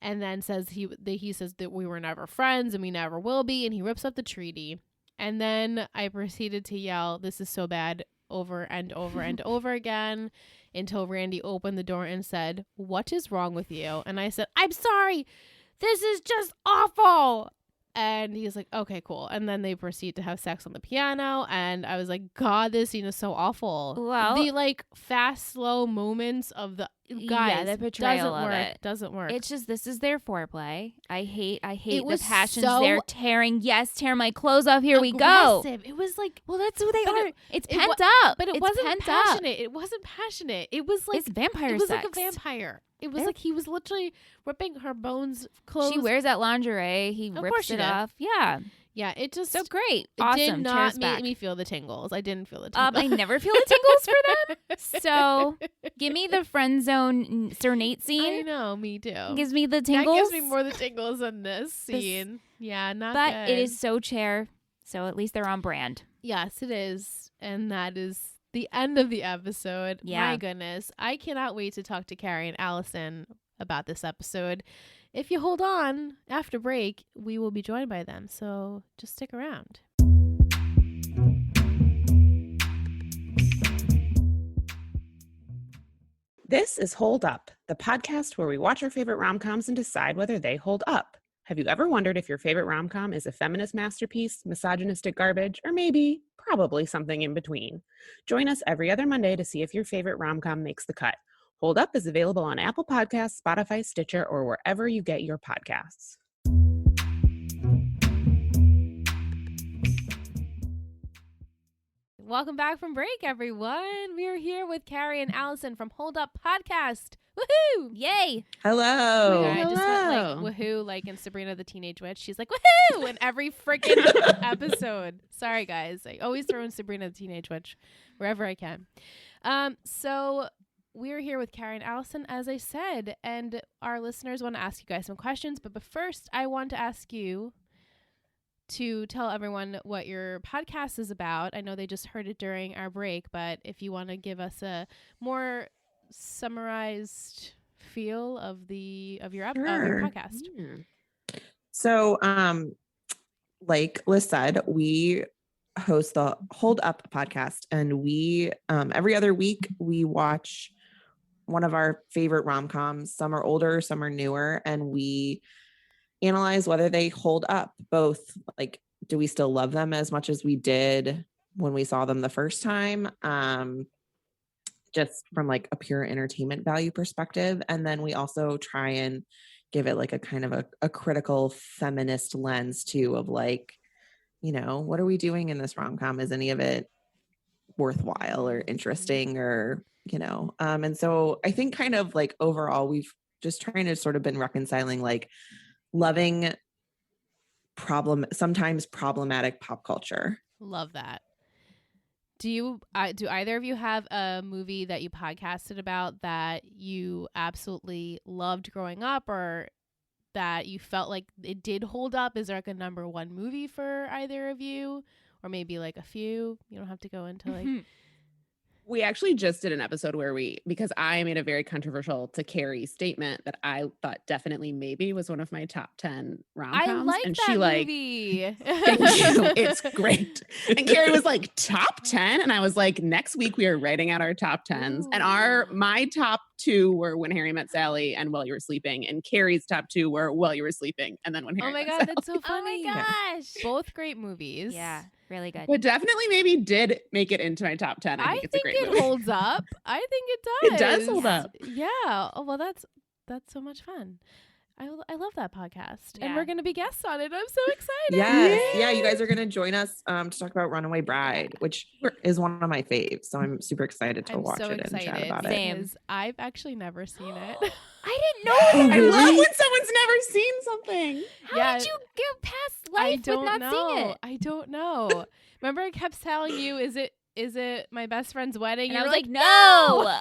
and then says he says that we were never friends and we never will be, and he rips up the treaty. And then I proceeded to yell, "This is so bad," over and over and over again, until Randy opened the door and said, "What is wrong with you?" And I said, "I'm sorry, this is just awful." And he's like, okay, cool. And then they proceed to have sex on the piano. And I was like, God, this scene is so awful. Well, the fast, slow moments of the guys, the portrayal doesn't of work. it Doesn't work. It's just, this is their foreplay. I hate the passions they're tearing. Yes, tear my clothes off. Here we go. It was like, well, that's who they are. It's pent up. But it wasn't passionate. It wasn't passionate. It was like, it's vampire sex. It was sex. like a vampire. It was like he was literally ripping her bones, clothes. She wears that lingerie. He rips it off. Yeah. Yeah, it just... So great. It awesome. did not make me feel the tingles. I didn't feel the tingles. I never feel the tingles for them. So, give me the friend zone Sir Nate scene. I know, me too. Gives me the tingles. That gives me more the tingles than this scene. Yeah, not but good. It is so chair, so at least they're on brand. Yes, it is. And that is the end of the episode. Yeah. My goodness. I cannot wait to talk to Carrie and Allison about this episode. If you hold on, after break, we will be joined by them. So just stick around. This is Hold Up, the podcast where we watch our favorite rom-coms and decide whether they hold up. Have you ever wondered if your favorite rom-com is a feminist masterpiece, misogynistic garbage, or maybe, probably something in between? Join us every other Monday to see if your favorite rom-com makes the cut. Hold Up is available on Apple Podcasts, Spotify, Stitcher, or wherever you get your podcasts. Welcome back from break, everyone. We are here with Carrie and Allison from Hold Up Podcast. Woohoo! Yay! Hello. Oh my God, I just went like woohoo, like in Sabrina the Teenage Witch. She's like woohoo in every freaking episode. Sorry, guys. I always throw in Sabrina the Teenage Witch wherever I can. So we're here with Carrie and Allison, as I said, and our listeners want to ask you guys some questions. But first, I want to ask you to tell everyone what your podcast is about. I know they just heard it during our break, but if you want to give us a more summarized feel of your podcast. Yeah. So, like Liz said, we host the Hold Up podcast, and we every other week we watch one of our favorite rom-coms. Some are older, some are newer, and we analyze whether they hold up. Both, like, do we still love them as much as we did when we saw them the first time? Just from like a pure entertainment value perspective. And then we also try and give it like a kind of a critical feminist lens too, of like, you know, what are we doing in this rom-com? Is any of it worthwhile or interesting, or, you know? And so I think kind of like overall, we've just trying to sort of been reconciling like loving sometimes problematic pop culture. Love that. Do either of you have a movie that you podcasted about that you absolutely loved growing up, or that you felt like it did hold up? Is there like a number one movie for either of you, or maybe like a few? You don't have to go into like. We actually just did an episode where because I made a very controversial to Carrie statement that I thought definitely maybe was one of my top 10 rom-coms. I like and that she movie. Thank you. It's great. And Carrie was like, top 10? And I was like, next week we are writing out our top 10s. Ooh. And my top 2 were When Harry Met Sally and While You Were Sleeping. And Carrie's top 2 were While You Were Sleeping and then When Harry Met Sally. Oh my God, that's so funny. Oh my gosh. Both great movies. Yeah. Really good. But definitely maybe did make it into my top 10. I think it's a great movie. It holds up. I think it does. It does hold up. Yeah. Oh, well, that's so much fun. I love that podcast. Yeah. And we're going to be guests on it. I'm so excited. Yes. Yeah, you guys are going to join us to talk about Runaway Bride, which is one of my faves. So I'm super excited to watch it and chat about it. I've actually never seen it. I didn't know. I love when someone's never seen something. How did you get past life with not seeing it? I don't know. Remember, I kept telling you, is it my best friend's wedding? And I was like, no,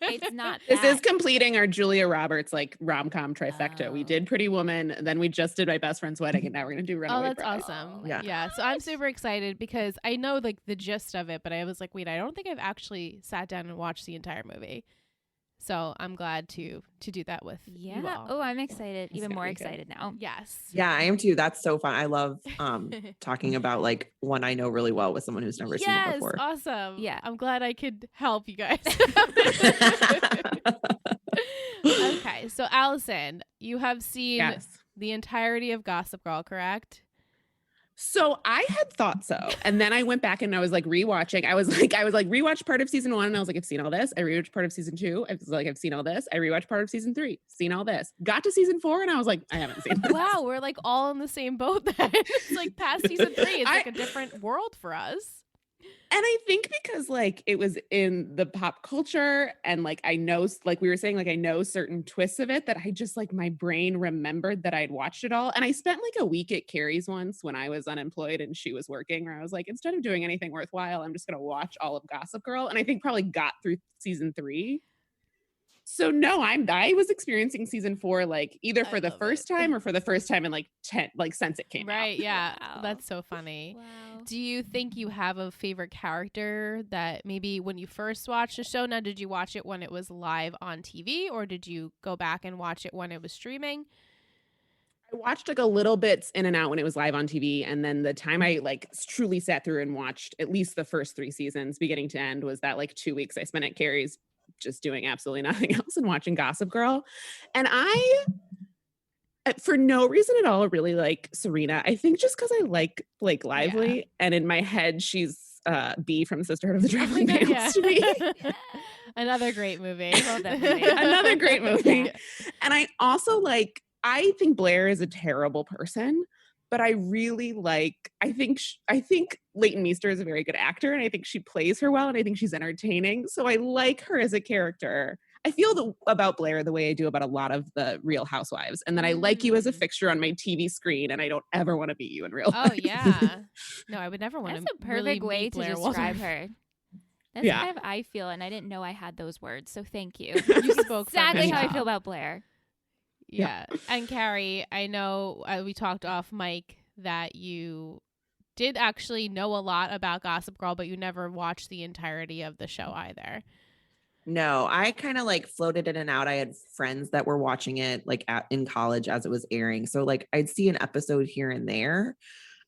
it's not. This is completing our Julia Roberts like rom-com trifecta. We did Pretty Woman, then we just did My Best Friend's Wedding, and now we're gonna do Runaway Bride. Oh, that's awesome. Yeah. So I'm super excited because I know like the gist of it, but I was like, wait, I don't think I've actually sat down and watched the entire movie. So I'm glad to do that with you all. Oh, I'm excited. Even more excited now. Yes. Yeah, I am too. That's so fun. I love talking about like one I know really well with someone who's never seen it before. Awesome. Yeah. I'm glad I could help you guys. Okay. So Allison, you have seen the entirety of Gossip Girl, correct? So I had thought so. And then I went back and I was like rewatching. I was like rewatched part of season 1 and I was like, I've seen all this. I rewatched part of season 2. I was like, I've seen all this. I rewatched part of season 3. Seen all this. Got to season 4 and I was like, I haven't seen this. Wow, we're like all in the same boat then. It's like past season 3. It's like a different world for us. And I think because like it was in the pop culture and like I know, like we were saying, like I know certain twists of it that I just like my brain remembered that I'd watched it all. And I spent like a week at Carrie's once when I was unemployed and she was working, where I was like, instead of doing anything worthwhile, I'm just going to watch all of Gossip Girl. And I think probably got through season 3. So no, I was experiencing season 4 like either for the first time or for the first time in like 10, like since it came out. Right, yeah. Wow. That's so funny. Wow. Do you think you have a favorite character that maybe when you first watched the show? Now, did you watch it when it was live on TV or did you go back and watch it when it was streaming? I watched like a little bits in and out when it was live on TV. And then the time I like truly sat through and watched at least the first 3 seasons beginning to end was that like 2 weeks I spent at Carrie's just doing absolutely nothing else and watching Gossip Girl. And I, for no reason at all, really like Serena. I think just because I like Blake Lively, and in my head, she's B from Sisterhood of the Traveling Pants to me. Another great movie. Love that movie. Another great movie. And I also I think Blair is a terrible person, but I really I think Leighton Meester is a very good actor, and I think she plays her well, and I think she's entertaining. So I like her as a character. I feel about Blair the way I do about a lot of the Real Housewives, and that I like you as a fixture on my TV screen, and I don't ever want to meet you in real life. Oh yeah, no, I would never want to. That's a perfect really way to describe her. That's kind of I feel, and I didn't know I had those words, so thank you. You spoke exactly how I feel about Blair. Yeah, and Carrie, I know we talked off mic that you did actually know a lot about Gossip Girl, but you never watched the entirety of the show either. No, I kind of floated in and out. I had friends that were watching it in college as it was airing. So I'd see an episode here and there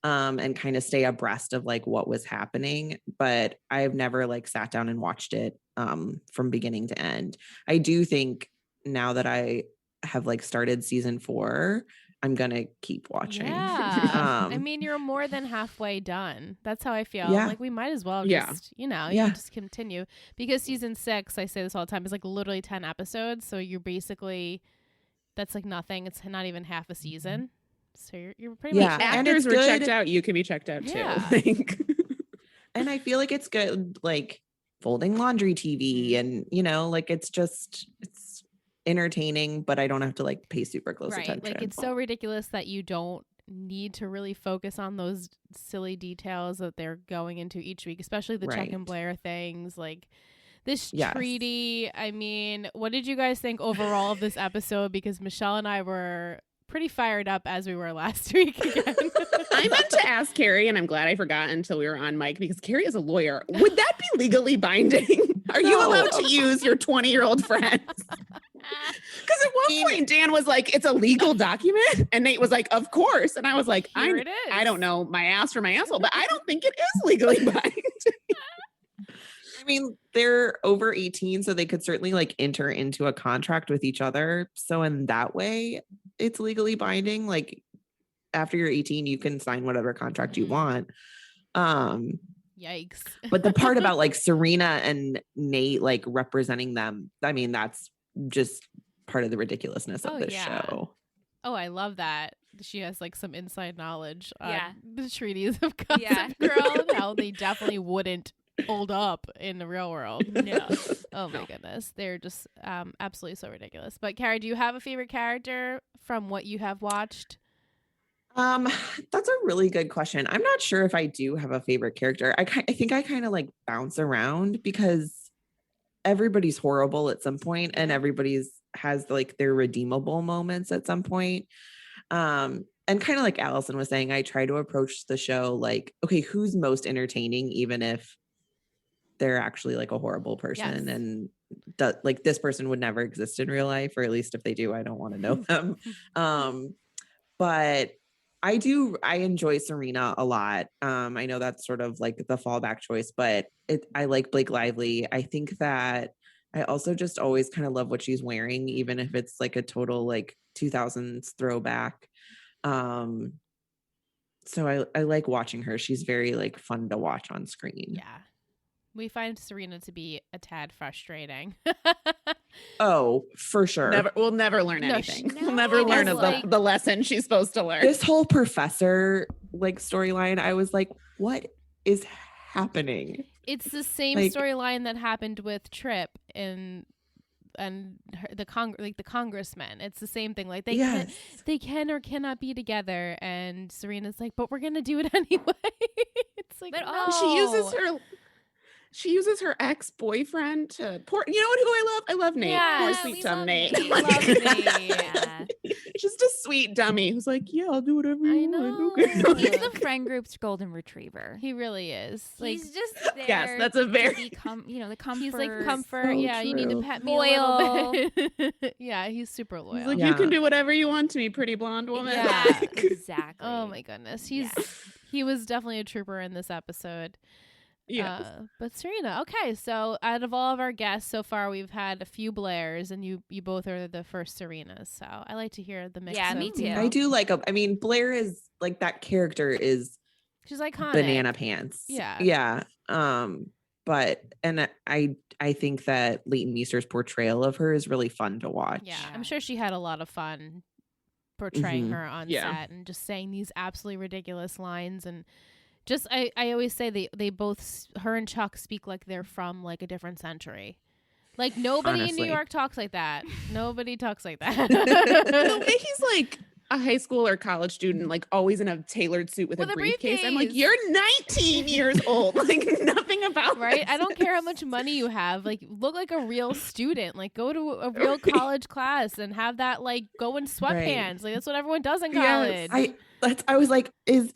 and kind of stay abreast of what was happening. But I've never sat down and watched it from beginning to end. I do think now that I have started season 4, I'm going to keep watching. Yeah. I mean, you're more than halfway done. That's how I feel. Yeah. We might as well just, you can just continue. Because season 6, I say this all the time, is literally 10 episodes. So you're basically, that's nothing. It's not even half a season. So you're pretty much. Actors were checked out. You can be checked out too. And I feel like it's good, folding laundry TV and, it's entertaining, but I don't have to pay super close attention. It's so ridiculous that you don't need to really focus on those silly details that they're going into each week, especially the Chuck and Blair things, this treaty. I mean, what did you guys think overall of this episode? Because Michelle and I were pretty fired up as we were last week again. I meant to ask Carrie, and I'm glad I forgot until we were on mic, because Carrie is a lawyer. Would that be legally binding? Are you allowed to use your 20-year-old friends? Because at one point Dan was like, it's a legal document, and Nate was like, of course, and I was like, I don't know my ass from my asshole, but I don't think it is legally binding. I mean, they're over 18, so they could certainly enter into a contract with each other. So in that way, it's legally binding. After you're 18, you can sign whatever contract you want. Yikes. But the part about Serena and Nate representing them, I mean, that's just part of the ridiculousness of this show. Oh, I love that. She has some inside knowledge on the treaties of Gossip Girl and how they definitely wouldn't hold up in the real world. No. Oh my goodness. They're just absolutely so ridiculous. But Carrie, do you have a favorite character from what you have watched? That's a really good question. I'm not sure if I do have a favorite character. I think I kind of bounce around because everybody's horrible at some point and everybody's has their redeemable moments at some point. And kind of like Allison was saying, I try to approach the show okay, who's most entertaining, even if they're actually a horrible person and this person would never exist in real life, or at least if they do, I don't want to know them. But I enjoy Serena a lot. I know that's sort of the fallback choice, but I like Blake Lively. I think that I also just always kind of love what she's wearing, even if it's a total 2000s throwback. So I like watching her. She's very fun to watch on screen. Yeah. We find Serena to be a tad frustrating. Oh, for sure. We'll never learn anything. We'll never learn the lesson she's supposed to learn. This whole professor storyline, I was like, what is happening? It's the same storyline that happened with Tripp and the congressman. It's the same thing. They can or cannot be together, and Serena's like, but we're gonna do it anyway. It's but no. She uses her ex-boyfriend to you know what? Who I love? I love Nate. Poor sweet dumb Nate. Love Nate. Just a sweet dummy who's like, yeah, I'll do whatever you want. Okay. He's the friend group's golden retriever. He really is. He's just there. Yes, that's a very the comfort. He's comfort. So true. You need to pet me loyal. a little bit. Yeah, he's super loyal. He's like, you can do whatever you want to me, pretty blonde woman. Yeah, exactly. Oh my goodness. He was definitely a trooper in this episode. Yes. But Serena, okay. So out of all of our guests so far, we've had a few Blairs, and you both are the first Serenas. So I like to hear the mix. Yeah, of me too. I do like I mean, Blair is like, that character is she's iconic. banana pants. Yeah. But I think that Leighton Meester's portrayal of her is really fun to watch. Yeah, I'm sure she had a lot of fun portraying her on set and just saying these absolutely ridiculous lines. And just I always say they both, her and Chuck, speak like they're from like a different century. Like nobody in New York talks like that. Nobody talks like that. The way he's like a high school or college student, like always in a tailored suit with a briefcase. I'm like, you're 19 years old. Like nothing about right. this. I don't care how much money you have. Like look like a real student. Like go to a real college class and have that like go in sweatpants. Right. Like that's what everyone does in college. Yes. I was like, is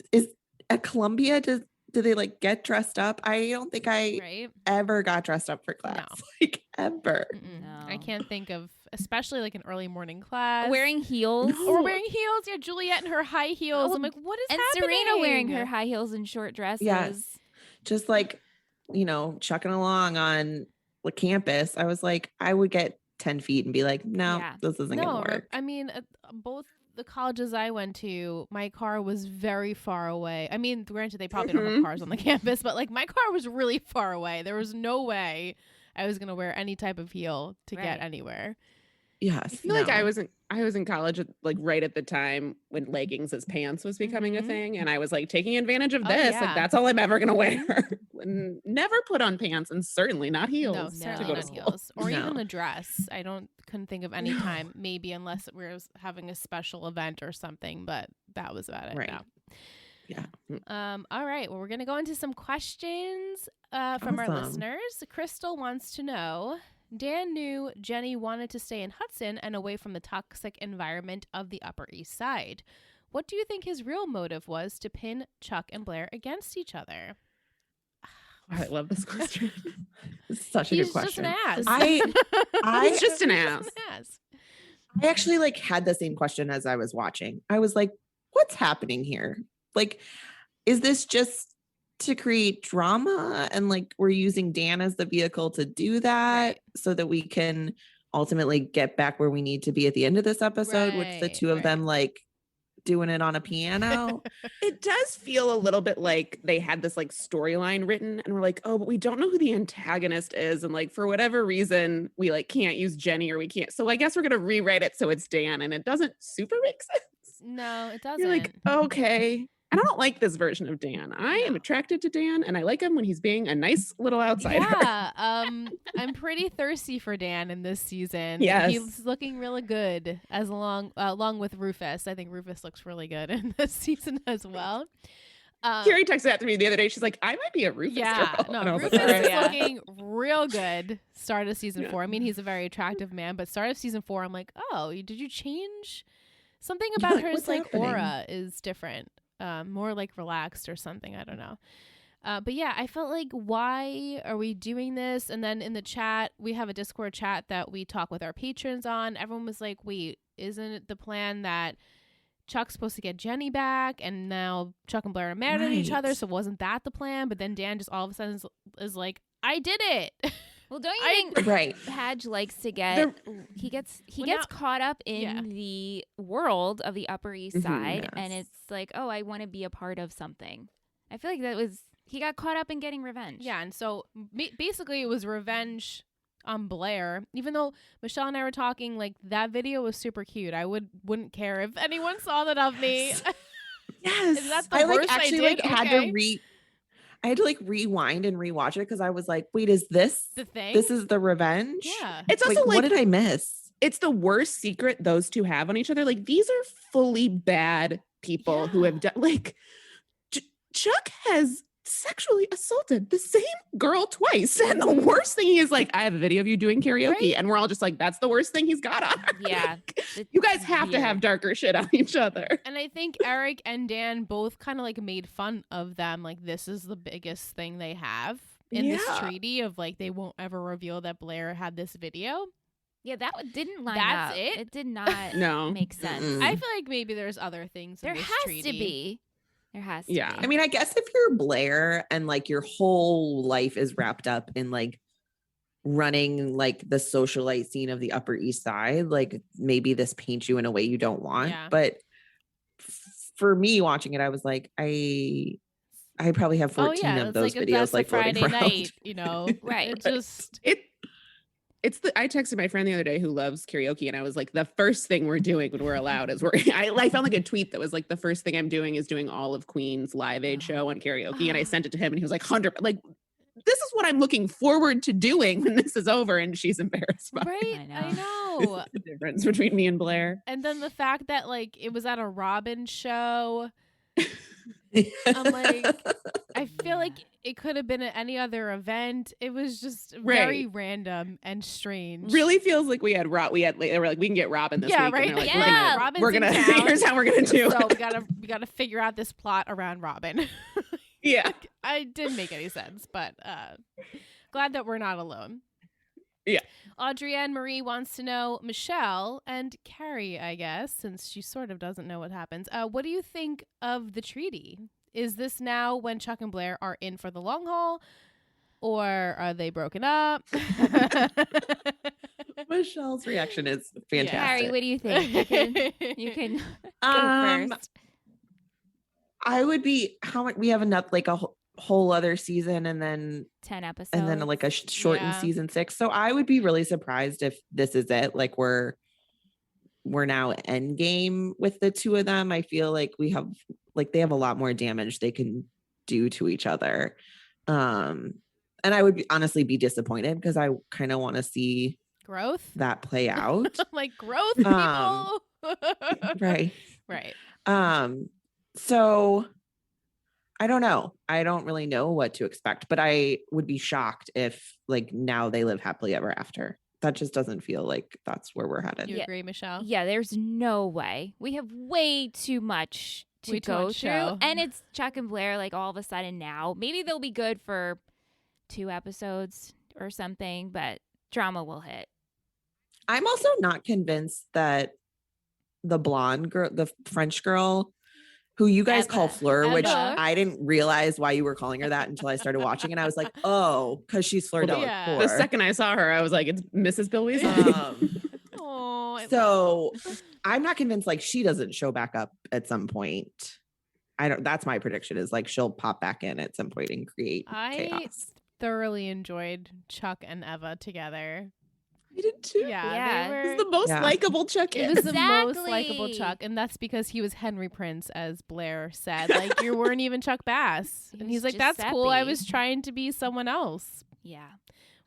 at Columbia, do they like get dressed up? I don't think I ever got dressed up for class. No. Like ever. No. I can't think of, especially like an early morning class. Wearing heels. No. Or wearing heels. Yeah, Juliet in her high heels. I'm like, what is happening? And Serena wearing her high heels and short dresses. Yes. Just like, chucking along on the campus. I was like, I would get 10 feet and be like, no, this isn't going to work. I mean, both the colleges I went to, my car was very far away. I mean, granted, they probably don't have cars on the campus, but like my car was really far away. There was no way I was going to wear any type of heel to get anywhere. Yes. I feel like I was in college like right at the time when leggings as pants was becoming a thing, and I was like taking advantage of this. Like that's all I'm ever gonna wear. Never put on pants, and certainly not heels. No, certainly not heels, or even a dress. I couldn't think of any time, maybe unless we were having a special event or something, but that was about it. Right. No. Yeah. All right. Well, we're gonna go into some questions from our listeners. Crystal wants to know. Dan knew Jenny wanted to stay in Hudson and away from the toxic environment of the Upper East Side. What do you think his real motive was to pin Chuck and Blair against each other? I love this question. It's such a good question. He's just an ass. He's just an ass. I actually like had the same question as I was watching. I was like, what's happening here? Like, is this just to create drama, and like we're using Dan as the vehicle to do that so that we can ultimately get back where we need to be at the end of this episode with the two of them like doing it on a piano? It does feel a little bit like they had this like storyline written and we're like, oh, but we don't know who the antagonist is, and like for whatever reason we like can't use Jenny, or we can't, so I guess we're gonna rewrite it so it's Dan, and it doesn't super make sense. No, it doesn't. You're like, okay. And I don't like this version of Dan. I am attracted to Dan, and I like him when he's being a nice little outsider. Yeah, I'm pretty thirsty for Dan in this season. Yes. He's looking really good along with Rufus. I think Rufus looks really good in this season as well. Carrie texted that to me the other day. She's like, I might be a Rufus girl. No, Rufus is looking real good start of season 4. I mean, he's a very attractive man, but start of season 4, I'm like, oh, did you change? Something about her aura is different. More like relaxed or something. I don't know. But yeah, I felt like, why are we doing this? And then in the chat, we have a Discord chat that we talk with our patrons on. Everyone was like, wait, isn't it the plan that Chuck's supposed to get Jenny back, and now Chuck and Blair are mad at each other, so wasn't that the plan? But then Dan just all of a sudden is like, I did it. Well, don't you think Padge likes to get he gets caught up in the world of the Upper East Side, and it's like, oh, I want to be a part of something. I feel like he got caught up in getting revenge. Yeah, and so basically it was revenge on Blair. Even though Michelle and I were talking, like that video was super cute. I wouldn't care if anyone saw that of me. Yes, is that the worst I did? I had to like rewind and rewatch it because I was like, wait, is this the thing? This is the revenge? Yeah. It's also like, what did I miss? It's the worst secret those two have on each other. Like, these are fully bad people who have done, like, Chuck has sexually assaulted the same girl twice. And the worst thing is like, I have a video of you doing karaoke. Right? And we're all just like, that's the worst thing he's got on her. Yeah. Like, you guys have to have darker shit on each other. And I think Eric and Dan both kind of like made fun of them. Like, this is the biggest thing they have in this treaty of like, they won't ever reveal that Blair had this video. Yeah, that didn't line up. That's it? It did not make sense. I feel like maybe there's other things there in this has treaty. to be. There has to Yeah. be. I mean, I guess if you're Blair and like your whole life is wrapped up in like running like the socialite scene of the Upper East Side, like maybe this paints you in a way you don't want. Yeah. But for me watching it, I was like, I probably have 14 of those videos like floating Friday around. night, you know. Right. It just I texted my friend the other day who loves karaoke, and I was like, the first thing we're doing when we're allowed is I found like a tweet that was like, the first thing I'm doing is doing all of Queen's Live Aid show on karaoke. And I sent it to him and he was like, 100, like, this is what I'm looking forward to doing when this is over. And she's embarrassed by right. I know. the difference between me and Blair. And then the fact that like it was at a Robin show. I'm like, I feel like it could have been at any other event. It was just very random and strange. Really feels like they were like, we can get Robin this week. Right. And like, yeah, we're gonna here's how we're gonna do so it. we gotta figure out this plot around Robin. Yeah. I didn't make any sense, but glad that we're not alone. Yeah. Audrey Ann Marie wants to know, Michelle and Carrie, I guess, since she sort of doesn't know what happens. What do you think of the treaty? Is this now when Chuck and Blair are in for the long haul, or are they broken up? Michelle's reaction is fantastic. Carrie, what do you think? You can go first. I would be how much we have enough like a whole other season and then 10 episodes and then like a shortened season 6. So I would be really surprised if this is it. Like we're now end game with the two of them. I feel like we have like they have a lot more damage they can do to each other. And I would honestly be disappointed because I kind of want to see growth that play out. Like growth, people. Right. So I don't know. I don't really know what to expect, but I would be shocked if like now they live happily ever after. That just doesn't feel like that's where we're headed. You agree, Michelle? Yeah, there's no way. We have way too much to go through. And it's Chuck and Blair like all of a sudden now. Maybe they'll be good for 2 episodes or something, but drama will hit. I'm also not convinced that the blonde girl, the French girl, who you guys call Fleur, which I didn't realize why you were calling her that until I started watching. And I was like, oh, because she's Fleur Delacour. The second I saw her, I was like, it's Mrs. Bill Weasley. So I'm not convinced like she doesn't show back up at some point. That's my prediction is like she'll pop back in at some point and create chaos. Thoroughly enjoyed Chuck and Eva together. I did too. Yeah. It was the most likable Chuck. It was the most likable Chuck. And that's because he was Henry Prince, as Blair said. Like, you weren't even Chuck Bass. And he's like, that's cool. I was trying to be someone else. Yeah.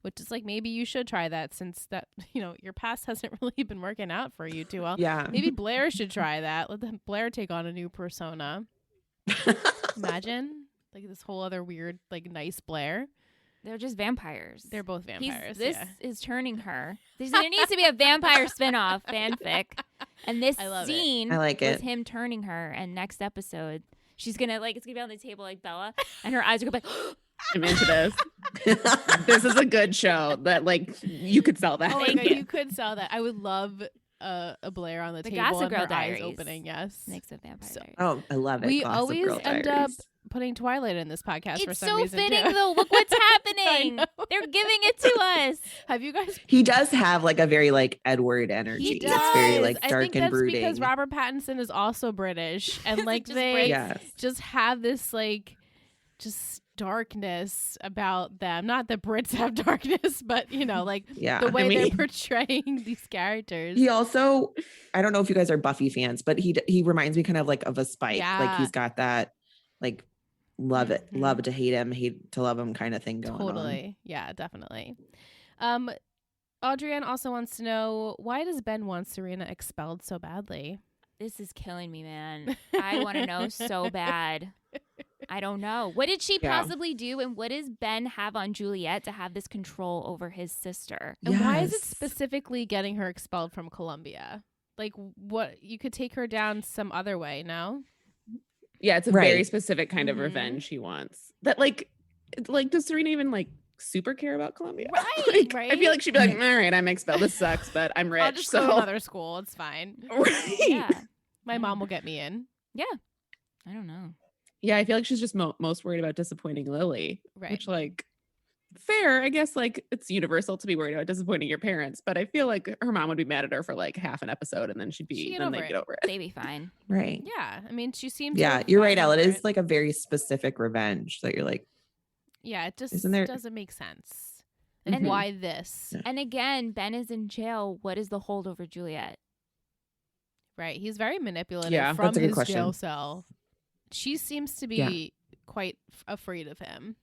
Which is like, maybe you should try that since that, you know, your past hasn't really been working out for you too well. Yeah. Maybe Blair should try that. Let Blair take on a new persona. Imagine. Like this whole other weird, like nice Blair. They're just vampires. They're both vampires. This is turning her. There needs to be a vampire spinoff fanfic. And this scene was him turning her. And next episode, she's going to it's going to be on the table like Bella. And her eyes are going to be like, I'm into this. This is a good show that like you could sell that. Oh my God, you could sell that. I would love a Blair on the table Gossip and Girl her Diaries. eyes opening. Yes. Next of Vampire Diaries. Oh, I love it. We Gossip always Girl end Diaries. up putting Twilight in this podcast for some reason. reason. It's so fitting though. Look what's happening. They're giving it to us. Have you guys? He does have like a very like Edward energy. He does. It's very like dark I think and that's brooding. Because Robert Pattinson is also British, and like they just have this like just darkness about them. Not that Brits have darkness, but you know, like the way they're portraying these characters. He also, I don't know if you guys are Buffy fans, but he reminds me kind of like of a Spike. Yeah. Like he's got that like love to hate him, hate to love him kind of thing going on. Totally. Yeah, definitely. Audrey-Ann also wants to know, why does Ben want Serena expelled so badly? This is killing me, man. I want to know so bad. I don't know. What did she possibly do? And what does Ben have on Juliet to have this control over his sister? And why is it specifically getting her expelled from Columbia? Like, what? You could take her down some other way, no? Yeah, it's a very specific kind of revenge he wants. That like does Serena even like super care about Columbia? Right, right. I feel like she'd be like, all right, I'm expelled. This sucks, but I'm rich. I'll just go to another school. It's fine. Right. Yeah. My mom will get me in. Yeah. I don't know. Yeah, I feel like she's just most worried about disappointing Lily. Right. Which, like, fair. I guess, like, it's universal to be worried about disappointing your parents. But I feel like her mom would be mad at her for, like, half an episode, and then they'd get over it. They'd be fine. Right. Yeah. I mean, she seems Yeah, you're right, Elle. It is like a very specific revenge that you're like. Yeah, it just doesn't make sense. And why this? Yeah. And again, Ben is in jail. What is the hold over Juliet? Right. He's very manipulative from his jail cell. She seems to be quite afraid of him.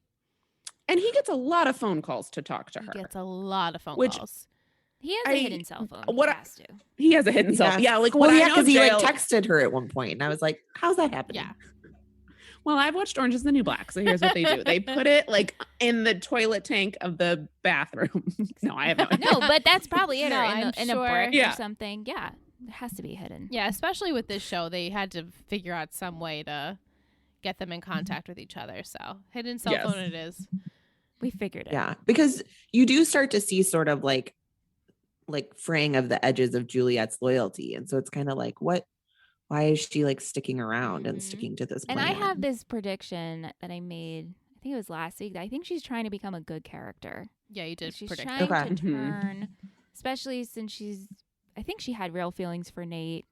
And he gets a lot of phone calls to talk to her. He gets a lot of phone calls. He has a hidden cell phone. He has a hidden cell phone. Yeah, like because he like texted her at one point, and I was like, "How's that happening?" Yeah. Well, I've watched Orange is the New Black, so here's what they do. They put it like in the toilet tank of the bathroom. No, I have no idea. No, but that's probably it. In a brick or something. Yeah, it has to be hidden. Yeah, especially with this show, they had to figure out some way to get them in contact with each other. So hidden cell phone it is. We figured it. Yeah, because you do start to see sort of like fraying of the edges of Juliet's loyalty, and so it's kind of like, why is she like sticking around and sticking to this plan? And I have this prediction that I made, I think it was last week, that I think she's trying to become a good character. Yeah, you did predict that. She's trying to turn, especially since I think she had real feelings for Nate.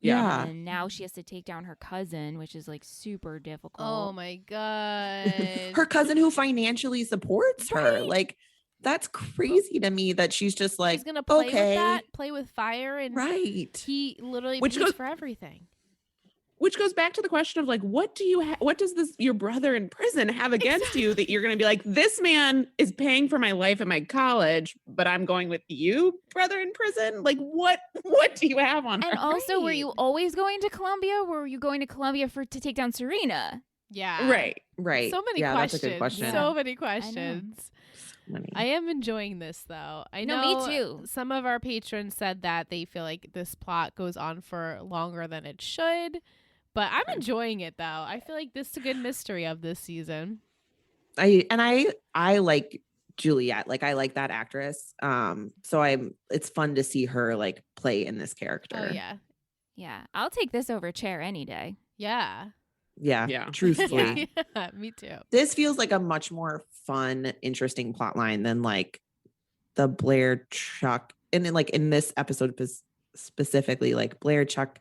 Yeah. And now she has to take down her cousin, which is like super difficult. Oh my God. Her cousin who financially supports her. Like, that's crazy to me that she's just like, she's gonna play with that, play with fire, and he literally pays for everything. Which goes back to the question of like, what does your brother in prison have against you that you're gonna be like, this man is paying for my life at my college, but I'm going with you, brother in prison? Like, what do you have on her? And also, were you always going to Columbia? Were you going to Columbia to take down Serena? Yeah. Right. So many questions. That's a good question. So many questions. I am enjoying this, though. I know me too. Some of our patrons said that they feel like this plot goes on for longer than it should, but I'm enjoying it, though. I feel like this is a good mystery of this season. I like Juliet. Like, I like that actress. So it's fun to see her like play in this character. Oh yeah. Yeah. I'll take this over Chair any day. Yeah. Yeah. Truthfully. Yeah, me too. This feels like a much more fun, interesting plot line than like the Blair Chuck. And then like in this episode specifically, like Blair Chuck,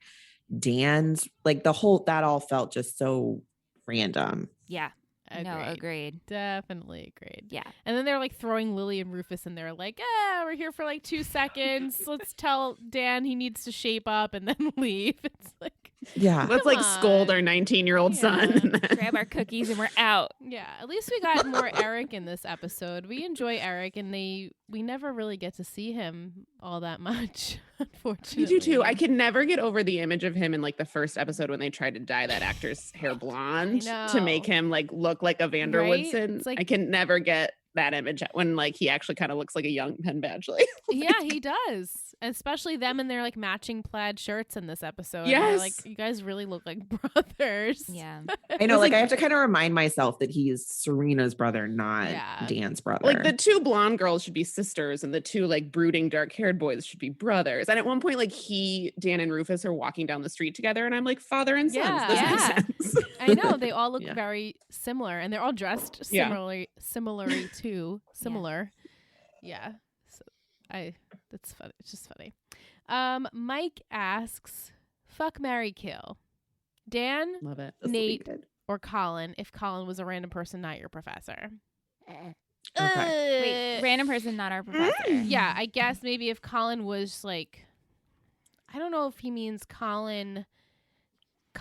Dan's like that all felt just so random. Yeah. Agreed. No, agreed. Definitely agreed. Yeah. And then they're like throwing Lily and Rufus in there like, we're here for like 2 seconds. Let's tell Dan he needs to shape up and then leave. It's like, yeah. Let's like scold our 19-year-old son. Grab our cookies and we're out. Yeah. At least we got more Eric in this episode. We enjoy Eric, and we never really get to see him all that much, unfortunately. You do too. I can never get over the image of him in like the first episode when they tried to dye that actor's hair blonde to make him like look like a Vander Woodson. Like, I can never get that image when like he actually kind of looks like a young Penn Badgley. Yeah, he does. Especially them in their like matching plaid shirts in this episode. Yes. Like, you guys really look like brothers. Yeah. I know, like I have to kind of remind myself that he's Serena's brother, not Dan's brother. Like the 2 blonde girls should be sisters and the 2 like brooding dark-haired boys should be brothers. And at one point, like Dan and Rufus are walking down the street together and I'm like, father and sons. This makes sense. I know. They all look very similar and they're all dressed similar. Yeah. So that's funny. It's just funny. Mike asks, fuck, marry, kill. Dan, love it. Nate, or Colin if Colin was a random person, not your professor. Wait, random person, not our professor. Yeah, I guess maybe if Colin was like, I don't know if he means Colin,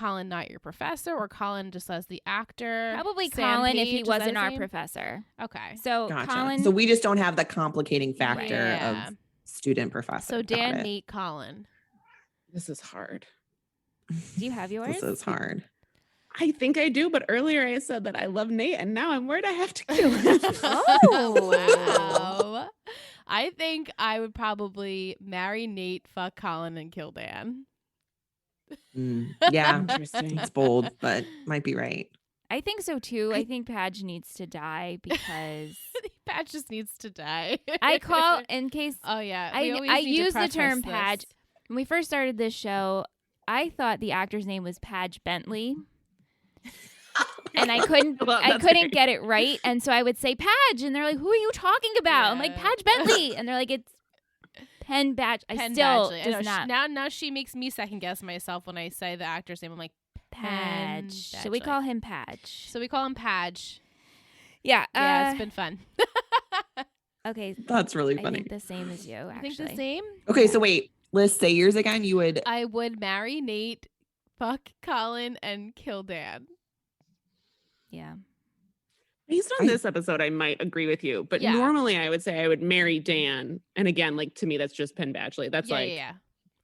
not your professor, or Colin just as the actor. Probably Sam Colin Page, if he wasn't our professor. Okay. So gotcha. Colin. So we just don't have the complicating factor of student professor. So Dan, Nate, Colin. This is hard. Do you have yours? This is hard. I think I do, but earlier I said that I love Nate, and now I'm worried I have to kill him. Wow. I think I would probably marry Nate, fuck Colin, and kill Dan. Yeah, interesting. It's bold, but might be right. I think so too. I think Padge needs to die because Padge just needs to die. I call in case. Oh yeah, I use the term Padge. When we first started this show, I thought the actor's name was Padge Bentley. and I couldn't get it right. And so I would say Padge, and they're like, "Who are you talking about?" I'm like, "Padge Bentley," and they're like, "It's Penn Badgley." I still does not. Now she makes me second guess myself when I say the actor's name. I'm like, Padge. So we call him Padge. Yeah. Yeah, it's been fun. Okay. That's really funny. I think the same as you, actually. I think the same? Okay, so wait. Liz, say yours again. I would marry Nate, fuck Colin, and kill Dan. Yeah. Based on this episode, I might agree with you. But normally I would say I would marry Dan. And again, like, to me, that's just Penn Badgley. That's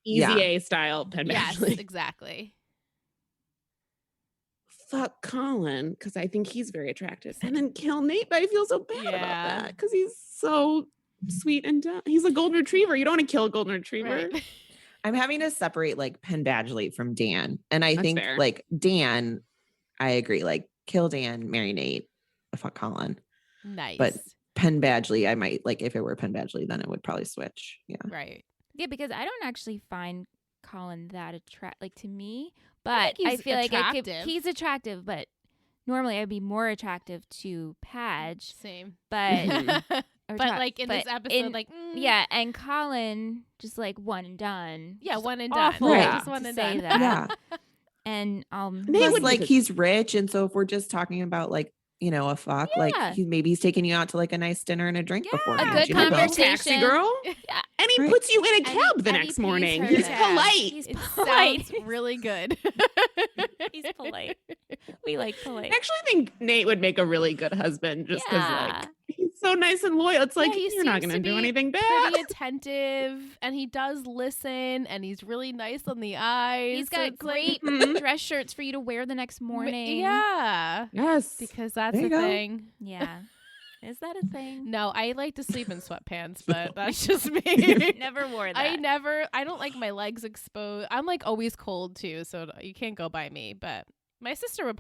easy A style Penn Badgley. Yes, exactly. Fuck Colin, because I think he's very attractive. And then kill Nate, but I feel so bad about that because he's so sweet and dumb. He's a golden retriever. You don't want to kill a golden retriever. Right. I'm having to separate like Penn Badgley from Dan. And I think fair. like Dan, I agree. Like kill Dan, marry Nate, fuck Colin. Nice. But Penn Badgley, I might like if it were Penn Badgley, then it would probably switch. Yeah. Right. Yeah, because I don't actually find Colin that attractive, like to me. But I feel like he's attractive, but normally I'd be more attractive to Padge. Same. But but like in this episode, yeah, and Colin just like one and done. Yeah, just one and done. Right. Just one and done. That. Yeah. And Plus, like he's rich, and so if we're just talking about like a fuck, like maybe he's taking you out to like a nice dinner and a drink before. A good conversation, taxi girl. Yeah. And he puts you in a cab the next morning. He's polite. It sounds really good. He's polite. We like polite. I actually think Nate would make a really good husband just because like he's so nice and loyal. It's like you're not going to do anything bad. Pretty attentive, and he does listen, and he's really nice on the eyes. He's got great dress shirts for you to wear the next morning. Yeah. Yes. Because that's the thing. Yeah. Is that a thing? No, I like to sleep in sweatpants, but that's just me. Never wore that. I don't like my legs exposed. I'm like always cold too, so you can't go by me, but my sister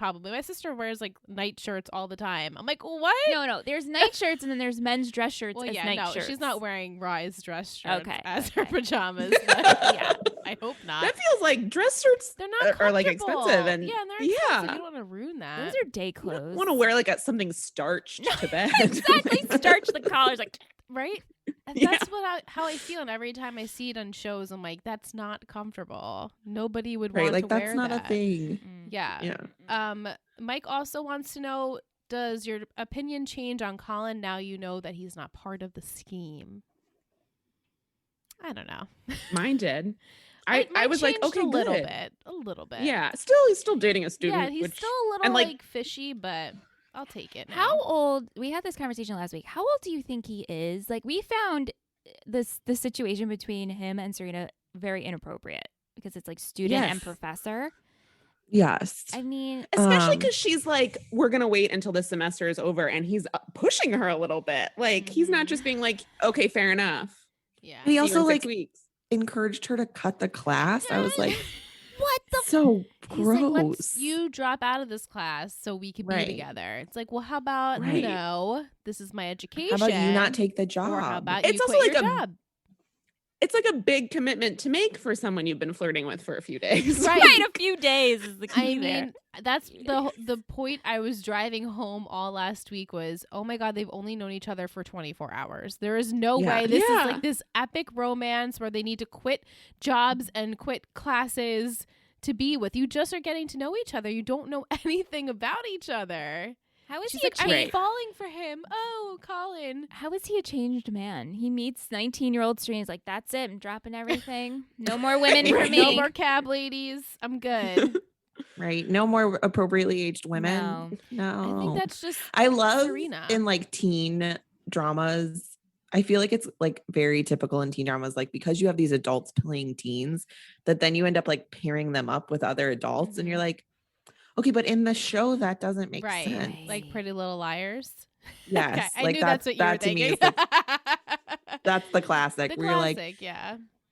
wears like night shirts all the time. I'm like, what? No. There's night shirts and then there's men's dress shirts as night shirts. She's not wearing Rye's dress shirts as her Okay. pajamas. Yeah, I hope not. That feels like dress shirts They're not are like expensive and they're expensive. You don't want to ruin that. Those are day clothes. You want to wear like something starched to bed. Exactly. Starch the collars like right? And that's how I feel, and every time I see it on shows, I'm like, that's not comfortable. Nobody would want to wear that. That's not a thing. Yeah. Mike also wants to know, does your opinion change on Colin now you know that he's not part of the scheme? I don't know. Mine did. I was like, okay, a little bit. Yeah. He's still dating a student. Yeah, he's still a little like fishy, but I'll take it now. How old? We had this conversation last week. How old do you think he is? Like, we found the situation between him and Serena very inappropriate because it's like student and professor. Yes. I mean, especially because she's like, we're going to wait until the semester is over, and he's pushing her a little bit. Like, he's not just being like, okay, fair enough. Yeah. He also like encouraged her to cut the class. I was like, what the so He's gross. like, you drop out of this class so we can be together. It's like, well, how about this is my education. How about you not take the job? Or how about it's you also quit like your job? It's like a big commitment to make for someone you've been flirting with for a few days. Right, a few days is the key there. Mean, that's the point. I was driving home all last week was, oh my God, they've only known each other for 24 hours. There is no way this is like this epic romance where they need to quit jobs and quit classes to be with. You just are getting to know each other. You don't know anything about each other. How is She's he like, I'm falling for him. Oh, Colin. How is he a changed man? He meets 19-year-old Serena. He's like, that's it. I'm dropping everything. No more women for me. No more cab ladies. I'm good. Right. No more appropriately aged women. No. I think that's just I love Serena. In like teen dramas. I feel like it's like very typical in teen dramas, like because you have these adults playing teens, that then you end up like pairing them up with other adults, and you're like, okay, but in the show that doesn't make sense. Like Pretty Little Liars. Yes, okay, I like knew that's what you were thinking. That's the classic. Where you're like,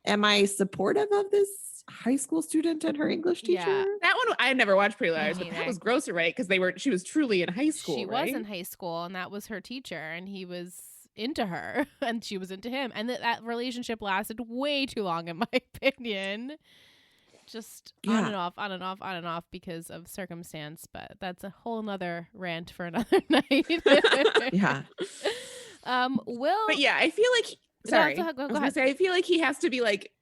am I supportive of this high school student and her English teacher? Yeah. That one I never watched Pretty Liars, but that was grosser, right? Because she was truly in high school. She was in high school, and that was her teacher, and he was into her, and she was into him, and that relationship lasted way too long, in my opinion. just on and off, on and off, on and off because of circumstance. But that's a whole nother rant for another night. Yeah. But yeah, I feel like I feel like he has to be like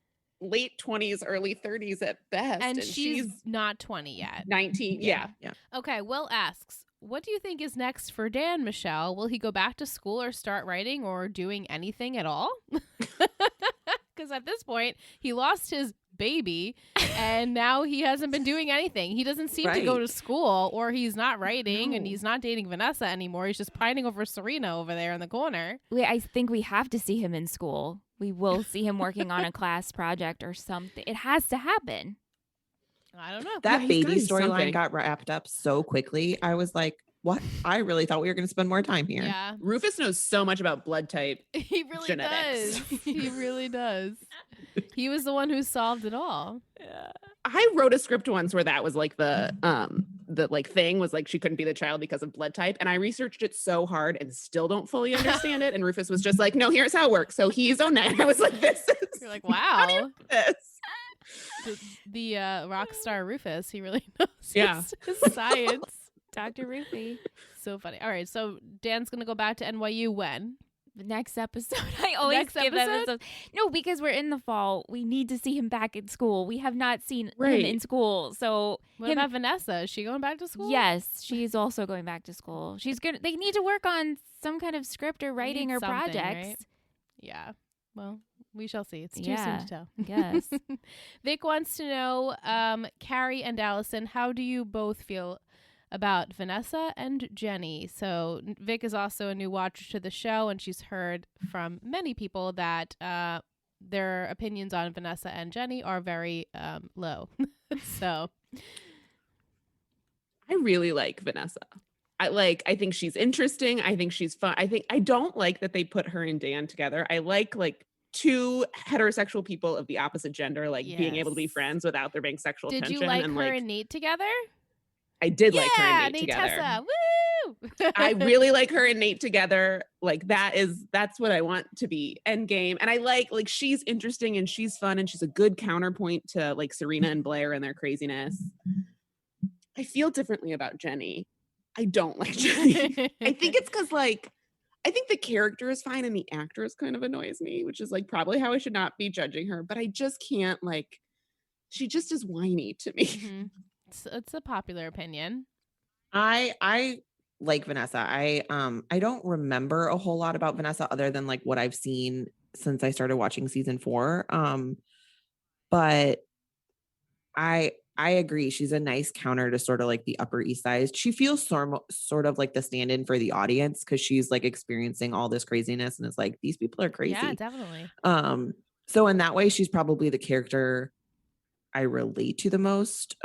late 20s, early 30s at best. And she's not 20 yet. 19. Yeah. Okay, Will asks, what do you think is next for Dan, Michelle? Will he go back to school or start writing or doing anything at all? Because at this point, he lost his baby and now he hasn't been doing anything. He doesn't seem to go to school, or he's not writing and he's not dating Vanessa anymore. He's just pining over Serena over there in the corner. Wait, I think we have to see him in school. We will see him working on a class project or something. It has to happen. I don't know. That baby storyline got wrapped up so quickly. I was like, what? I really thought we were going to spend more time here. Yeah. Rufus knows so much about blood type. He really genetics. does. He really does. He was the one who solved it all. Yeah. I wrote a script once where that was like the like thing was like she couldn't be the child because of blood type, and I researched it so hard and still don't fully understand it. And Rufus was just like, "No, here's how it works." So he's on that. I was like, "This is." You're like, "Wow." This. The rock star Rufus, he really knows his science. Dr. Rufy. So funny. All right, so Dan's going to go back to NYU when? The next episode. I always skip episodes. No, because we're in the fall. We need to see him back in school. We have not seen him in school. So what about Vanessa? Is she going back to school? Yes, she's also going back to school. They need to work on some kind of script or writing or projects. Right? Yeah. Well, we shall see. It's too soon to tell. Yes. Vic wants to know, Carrie and Allison, how do you both feel about Vanessa and Jenny? So Vic is also a new watcher to the show, and she's heard from many people that their opinions on Vanessa and Jenny are very low. I really like Vanessa. I think she's interesting. I think she's fun. I don't like that they put her and Dan together. I like two heterosexual people of the opposite gender being able to be friends without there being sexual tension. Did you like her and Nate together? I did like her and Nate together. Tessa. Woo! I really like her and Nate together. That's what I want to be endgame. And I like she's interesting and she's fun and she's a good counterpoint to Serena and Blair and their craziness. I feel differently about Jenny. I don't like Jenny. I think it's because I think the character is fine and the actress kind of annoys me, which is probably how I should not be judging her. But I just can't she just is whiny to me. Mm-hmm. It's a popular opinion. I like Vanessa. I don't remember a whole lot about Vanessa other than what I've seen since I started watching season 4. But I agree. She's a nice counter to sort of the Upper East Side. She feels sort of like the stand-in for the audience because she's experiencing all this craziness and is these people are crazy. Yeah, definitely. So in that way, she's probably the character I relate to the most,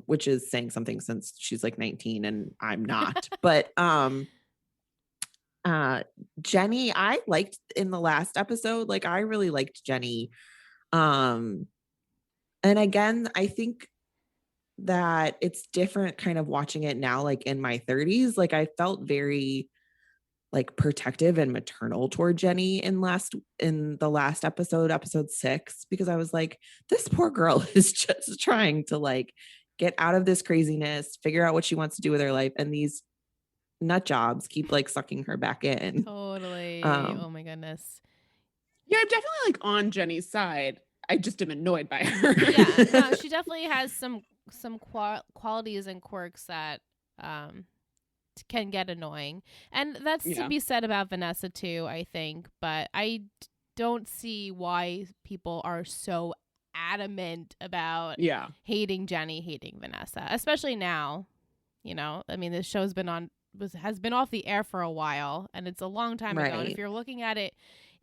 which is saying something since she's 19 and I'm not. But Jenny, I liked in the last episode. I really liked Jenny. And again, I think that it's different kind of watching it now, in my 30s. I felt very protective and maternal toward Jenny in the last episode 6, because I was this poor girl is just trying to get out of this craziness, figure out what she wants to do with her life, and these nut jobs keep sucking her back in. Totally. Oh my goodness. Yeah, I'm definitely on Jenny's side. I just am annoyed by her. Yeah, no, she definitely has some qualities and quirks that can get annoying, and that's to be said about Vanessa too, I think. But I don't see why people are so adamant about hating Jenny, hating Vanessa, especially now. I mean, this show's has been off the air for a while, and it's a long time ago. And if you're looking at it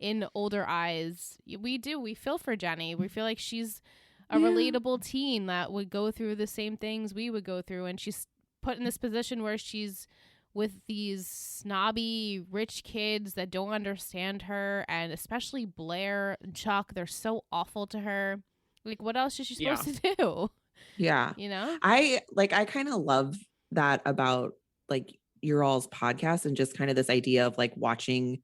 in older eyes, we feel for Jenny. We feel like she's a relatable teen that would go through the same things we would go through, and she's put in this position where she's with these snobby rich kids that don't understand her, and especially Blair and Chuck. They're so awful to her. What else is she supposed to do? Yeah. I kind of love that about your all's podcast, and just kind of this idea of watching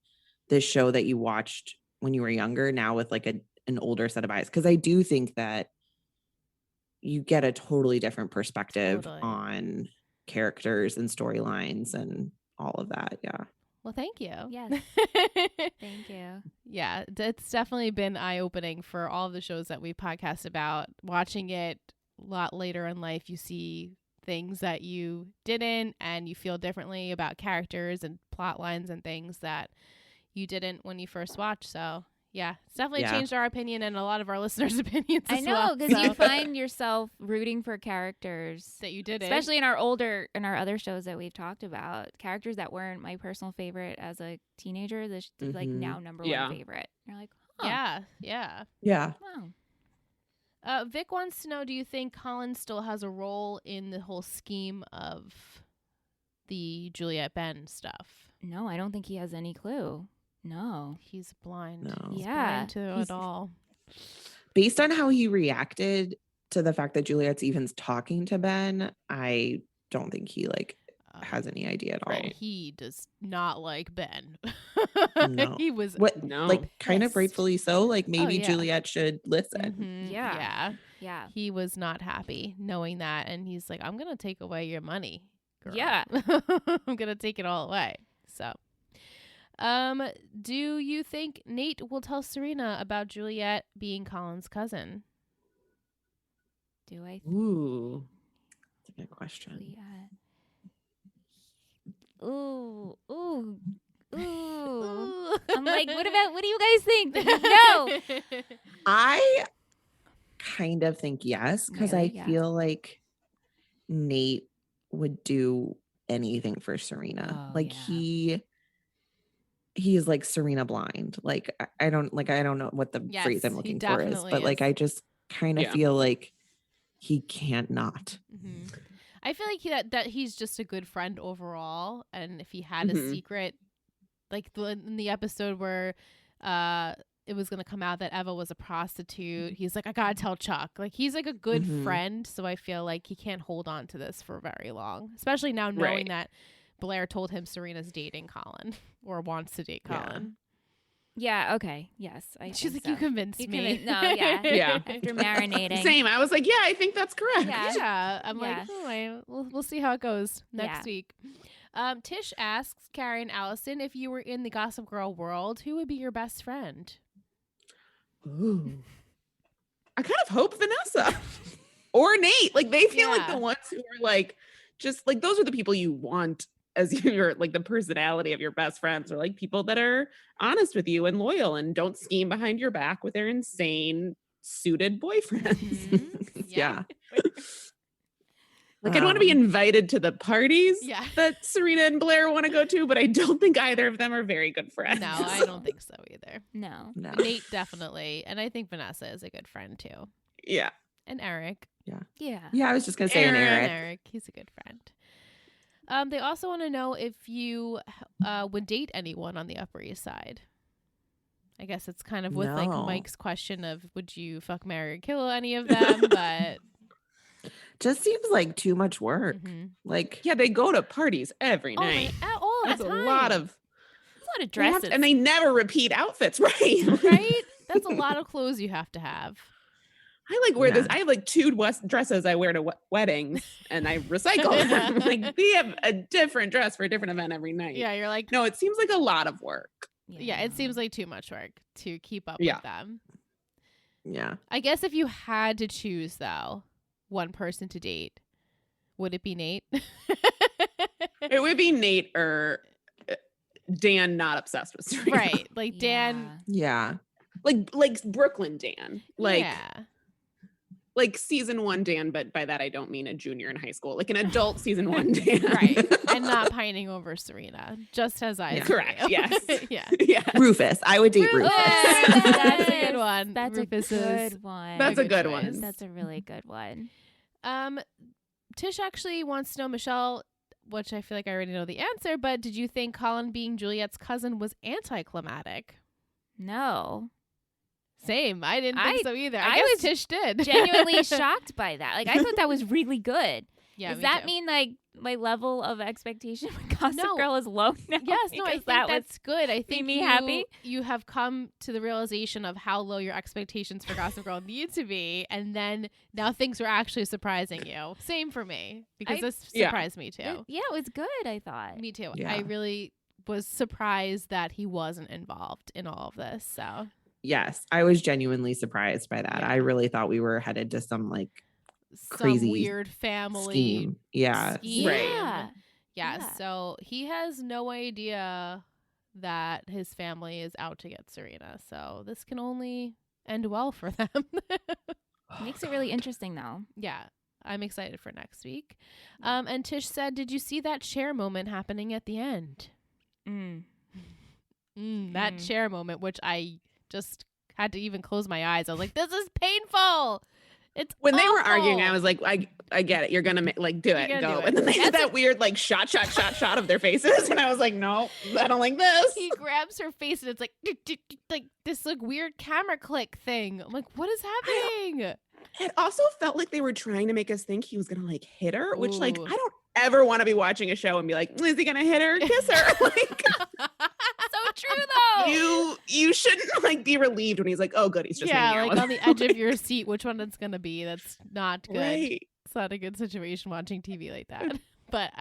this show that you watched when you were younger now with an older set of eyes. Because I do think that you get a totally different perspective on characters and storylines and all of that. Yeah. Well, thank you. Yes. Thank you. Yeah, it's definitely been eye-opening for all the shows that we podcast about. Watching it a lot later in life, you see things that you didn't, and you feel differently about characters and plot lines and things that you didn't when you first watched. So yeah, it's definitely changed our opinion and a lot of our listeners' opinions as well. I know, because you find yourself rooting for characters that you didn't. Especially in our other shows that we've talked about. Characters that weren't my personal favorite as a teenager, this like now number one favorite. You're like, huh. Yeah. Wow. Vic wants to know, do you think Colin still has a role in the whole scheme of the Juliet Ben stuff? No, I don't think he has any clue. No. He's blind. No. He's blind to it all. Based on how he reacted to the fact that Juliet's even talking to Ben, I don't think he has any idea at all. Right. He does not like Ben. No. He was kind of rightfully so. Like maybe Juliet should listen. Mm-hmm. Yeah. He was not happy knowing that, and he's like, I'm gonna take away your money, girl. Yeah. I'm gonna take it all away. So do you think Nate will tell Serena about Juliet being Colin's cousin? Do I? Ooh, that's a good question. Juliet. Ooh. I'm like, what do you guys think? No. I kind of think yes, because I feel like Nate would do anything for Serena. He is like Serena blind. Like I don't know what the phrase I'm looking for is, but like I just kind of feel like he can't not. Mm-hmm. I feel like that he's just a good friend overall, and if he had a secret, like in the episode where it was going to come out that Eva was a prostitute, he's like, I gotta tell Chuck. Like he's like a good friend, so I feel like he can't hold on to this for very long, especially now knowing that Blair told him Serena's dating Colin or wants to date Colin. Yeah, okay. Yes. She's like, you convinced me. Yeah. After marinating. Same. I was like, yeah, I think that's correct. Yeah. I'm like, we'll see how it goes next week. Tish asks Carrie and Allison, if you were in the Gossip Girl world, who would be your best friend? Ooh. I kind of hope Vanessa or Nate. Like they feel like the ones who are like, just like those are the people you want as your like the personality of your best friends, or like people that are honest with you and loyal and don't scheme behind your back with their insane suited boyfriends. Yeah. Like I'd want to be invited to the parties that Serena and Blair want to go to, but I don't think either of them are very good friends. No, I don't think so either. No. Nate definitely, and I think Vanessa is a good friend too. Yeah. And Eric. Yeah. I was just gonna say Eric. He's a good friend. They also want to know if you would date anyone on the Upper East Side. I guess it's kind of with like Mike's question of would you fuck, marry, or kill any of them, but just seems like too much work. Like they go to parties every night. That's a lot of dresses, and they never repeat outfits, right? Right? That's a lot of clothes you have to have. I like wear this. I have like 2 dresses I wear to weddings, and I recycle them. Like we have a different dress for a different event every night. Yeah, you're like, no, it seems like a lot of work. Yeah, it seems like too much work to keep up with them. Yeah. I guess if you had to choose though, one person to date, would it be Nate? It would be Nate or Dan, not obsessed with Serena. Right. Like Dan. Yeah. Like Brooklyn Dan. Like season 1 Dan, but by that I don't mean a junior in high school, like an adult season 1 Dan. Right. And not pining over Serena, just as I correct. Yes. Yeah. Rufus. I would date Rufus. That's a good one. That's Rufus a good one. That's a good one. That's a really good one. Tish actually wants to know, Michelle, which I feel like I already know the answer, but did you think Colin being Juliet's cousin was anticlimactic? No. Same. I didn't think so either. I guess Tish did. Genuinely shocked by that. Like I thought that was really good. Yeah, Does that mean like my level of expectation with Gossip Girl is low now? Yes, no, I think that's good. I think me happy. You have come to the realization of how low your expectations for Gossip Girl need to be, and then now things were actually surprising you. Same for me, because this surprised me too. Yeah, it was good, I thought. Me too. Yeah. I really was surprised that he wasn't involved in all of this. So yes, I was genuinely surprised by that. I really thought we were headed to some like crazy weird family scheme. Yeah. scheme. Right. Yeah. So he has no idea that his family is out to get Serena. So this can only end well for them. Makes it really interesting though. Yeah. I'm excited for next week. And Tish said, did you see that chair moment happening at the end? That chair moment, which I just had to even close my eyes. I was like, this is painful. It's when they were awful. arguing, I was like, I get it. You're gonna do it, go. And then they had that weird like shot of their faces, and I was like, no, I don't like this. He grabs her face, and it's like this like weird camera click thing. I'm like, what is happening? It also felt like they were trying to make us think he was gonna like hit her, which like I don't ever want to be watching a show and be like, is he gonna hit her, kiss her? Like, so true though. You shouldn't like be relieved when he's like, oh good, he's just hanging out like with on the edge of your seat. Which one it's gonna be? That's not good. Right. It's not a good situation watching TV like that. But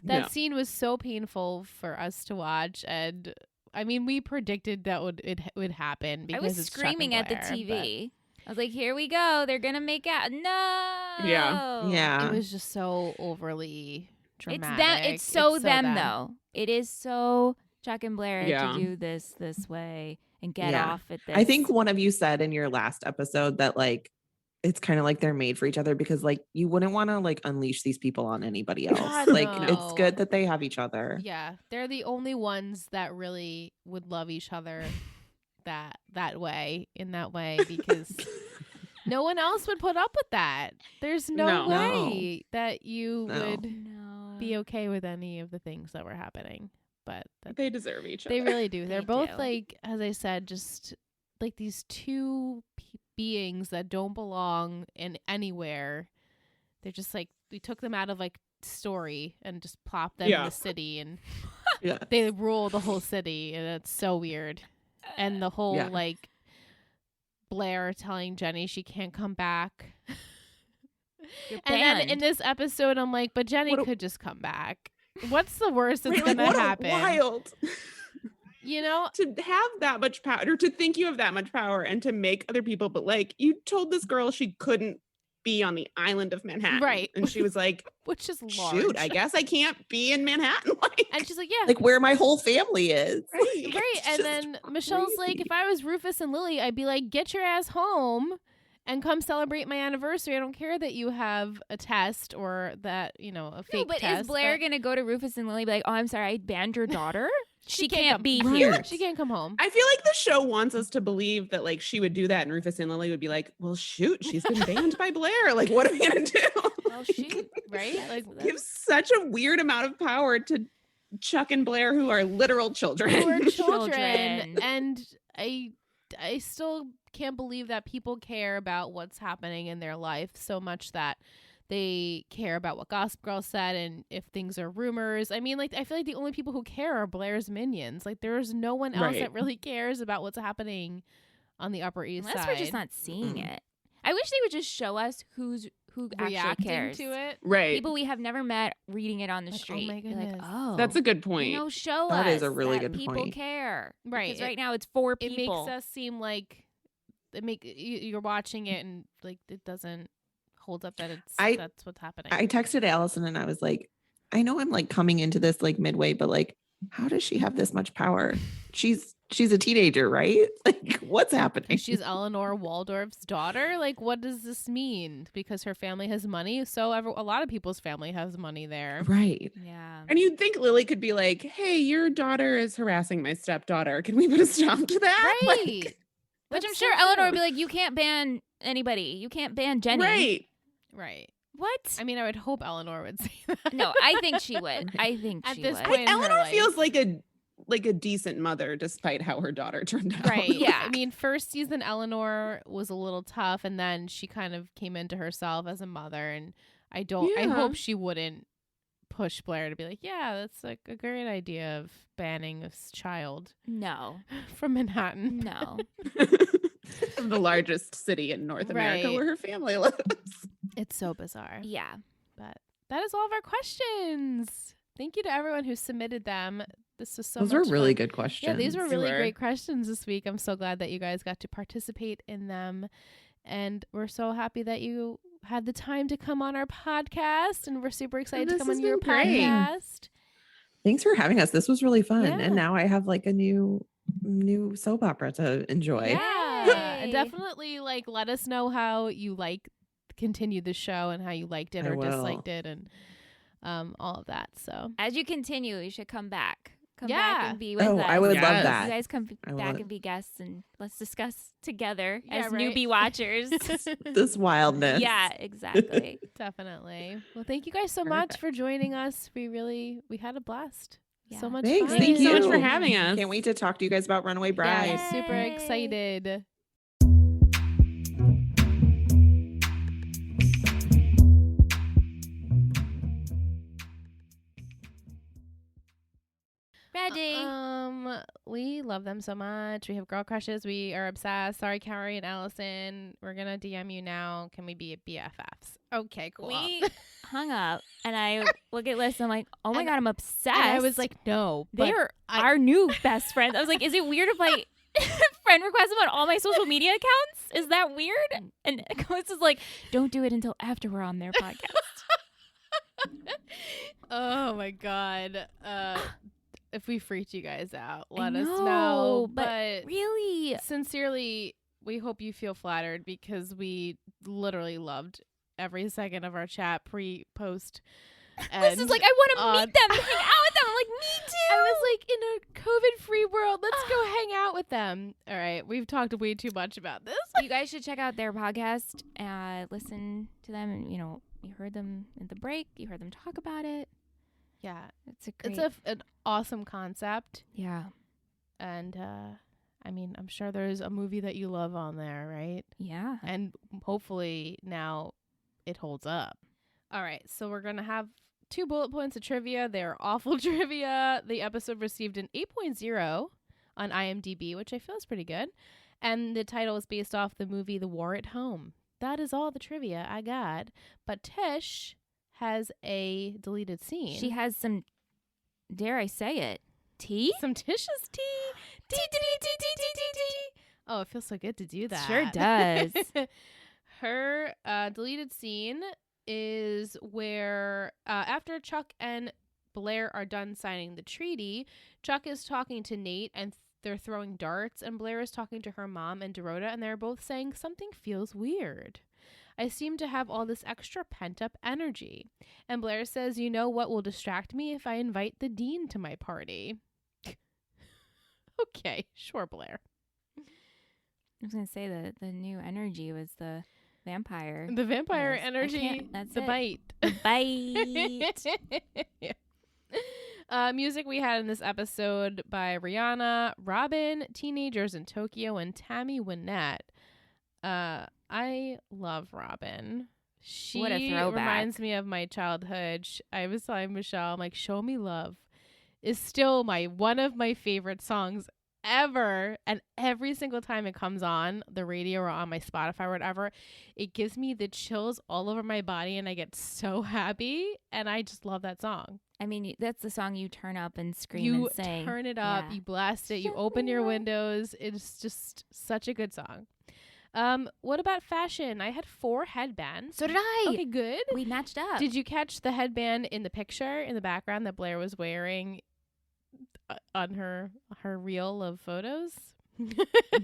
that scene was so painful for us to watch, and I mean, we predicted that it would happen because I was screaming at the TV. I was like, here we go. They're going to make out. No. Yeah. It was just so overly dramatic. It's so them, though. It is so Chuck and Blair to do this way and get off at this. I think one of you said in your last episode that like, it's kind of like they're made for each other because like you wouldn't want to like unleash these people on anybody else. God, like no. It's good that they have each other. Yeah. They're the only ones that really would love each other that way, in that way, because no one else would put up with that. There's no way that you would be okay with any of the things that were happening. But they deserve each other. They really do. They're both like, as I said, just like these two beings that don't belong in anywhere. They're just like, we took them out of like Story and just plopped them in the city, and they rule the whole city, and it's so weird. And the whole like Blair telling Jenny she can't come back. And then in this episode, I'm like, but Jenny could just come back. What's the worst that's going to happen? Wild. You know, to have that much power, or to think you have that much power and to make other people, but like you told this girl she couldn't be on the island of Manhattan. Right. And she was like, which is large. Shoot, I guess I can't be in Manhattan. Like, and she's like, yeah. Like where my whole family is. Right. And then Michelle's like, if I was Rufus and Lily, I'd be like, get your ass home and come celebrate my anniversary. I don't care that you have a test or that, a fake but test. Is Blair going to go to Rufus and Lily and be like, oh, I'm sorry, I banned your daughter? She can't be here. She can't come home. I feel like the show wants us to believe that like she would do that, and Rufus and Lily would be like, well, shoot, she's been banned by Blair. Like, what are we going to do? Well, shoot, right? Like, gives such a weird amount of power to Chuck and Blair, who are literal children. Who are children. And I still can't believe that people care about what's happening in their life so much that they care about what Gossip Girl said, and if things are rumors. I mean, like, I feel like the only people who care are Blair's minions. Like, there's no one else that really cares about what's happening on the Upper East Side. Unless we're just not seeing it. I wish they would just show us who actually cares to it. Right. People we have never met reading it on the street. Oh my goodness. Like, oh, that's a good point. Show that us. That is a really good people point. People care. Right. Because right now it's 4 people. It makes us seem like you're watching it and like it doesn't hold up that that's what's happening. I texted Allison and I was like, I know I'm like coming into this like midway, but like, how does she have this much power? She's a teenager, right? Like, what's happening? She's Eleanor Waldorf's daughter. Like, what does this mean? Because her family has money. So a lot of people's family has money there. Right. Yeah. And you'd think Lily could be like, hey, your daughter is harassing my stepdaughter. Can we put a stop to that? Right. Like, which I'm sure Eleanor would be like, you can't ban anybody. You can't ban Jenny. Right. What? I mean, I would hope Eleanor would say that. No, I think she would. I think At she this would. point, Eleanor feels like a decent mother, despite how her daughter turned out. Right. Yeah. I mean, first season Eleanor was a little tough, and then she kind of came into herself as a mother, and I hope she wouldn't push Blair to be like, yeah, that's like a great idea of banning a child. No. From Manhattan. No. From the largest city in North America where her family lives. It's so bizarre. Yeah. But that is all of our questions. Thank you to everyone who submitted them. This was so Those much were really fun. good questions. Yeah, these were really great questions this week. I'm so glad that you guys got to participate in them. And we're so happy that you had the time to come on our podcast. And we're super excited to come on your podcast. Thanks for having us. This was really fun. Yeah. And now I have like a new soap opera to enjoy. Yeah. Definitely like let us know how you continue the show and how you liked it or disliked it and all of that. So as you continue, you should come back. Come back and be with us. I would love that. You guys come back and be guests and let's discuss together as newbie watchers. This wildness. Yeah, exactly. Definitely. Well, thank you guys so much for joining us. We had a blast. Yeah. So much Thanks. fun. Thank you so much for having us. Can't wait to talk to you guys about Runaway Bride. Yeah, super excited. Ready. We love them so much. We have girl crushes. We are obsessed. Sorry, Carrie and Allison. We're gonna DM you now. Can we be BFFs? Okay, cool. We hung up, and I look at Liz. And I'm like, oh my god, I'm obsessed. And I was like, no, they're our new best friends. I was like, is it weird if I friend request them on all my social media accounts? Is that weird? And Liz is like, don't do it until after we're on their podcast. Oh my god. If we freaked you guys out, let us know. But really, sincerely, we hope you feel flattered because we literally loved every second of our chat pre-post. This is like, I want to meet them, hang out with them. I'm like, me too. I was like, in a COVID-free world, let's go hang out with them. All right, we've talked way too much about this. You guys should check out their podcast and listen to them. And you heard them in the break. You heard them talk about it. Yeah, it's an awesome concept. Yeah, and I mean, I'm sure there's a movie that you love on there, right? Yeah, and hopefully now it holds up. All right, so we're gonna have 2 bullet points of trivia. They're awful trivia. The episode received an 8.0 on IMDb, which I feel is pretty good, and the title is based off the movie The War at Home. That is all the trivia I got. But Tish has a deleted scene. She has some, dare I say it, tea? Some Tish's tea. Tea. Oh, it feels so good to do that. Sure does. Her deleted scene is where after Chuck and Blair are done signing the treaty, Chuck is talking to Nate and they're throwing darts, and Blair is talking to her mom and Dorota, and they're both saying something feels weird. I seem to have all this extra pent-up energy. And Blair says, you know what will distract me if I invite the dean to my party? Okay, sure, Blair. I was going to say the new energy was the vampire. The vampire energy. That's the it. bite. The bite. Yeah. Music we had in this episode by Rihanna, Robin, Teenagers in Tokyo, and Tammy Wynette. I love Robin. What a throwback. Reminds me of my childhood. I was telling Michelle, I'm like, Show Me Love is still one of my favorite songs ever. And every single time it comes on the radio or on my Spotify or whatever, it gives me the chills all over my body and I get so happy. And I just love that song. I mean, that's the song you turn up and scream and sing. You turn it up, you blast it, you open your windows. It's just such a good song. What about fashion? I had 4 headbands. So did I. Okay, good. We matched up. Did you catch the headband in the picture in the background that Blair was wearing on her reel of photos?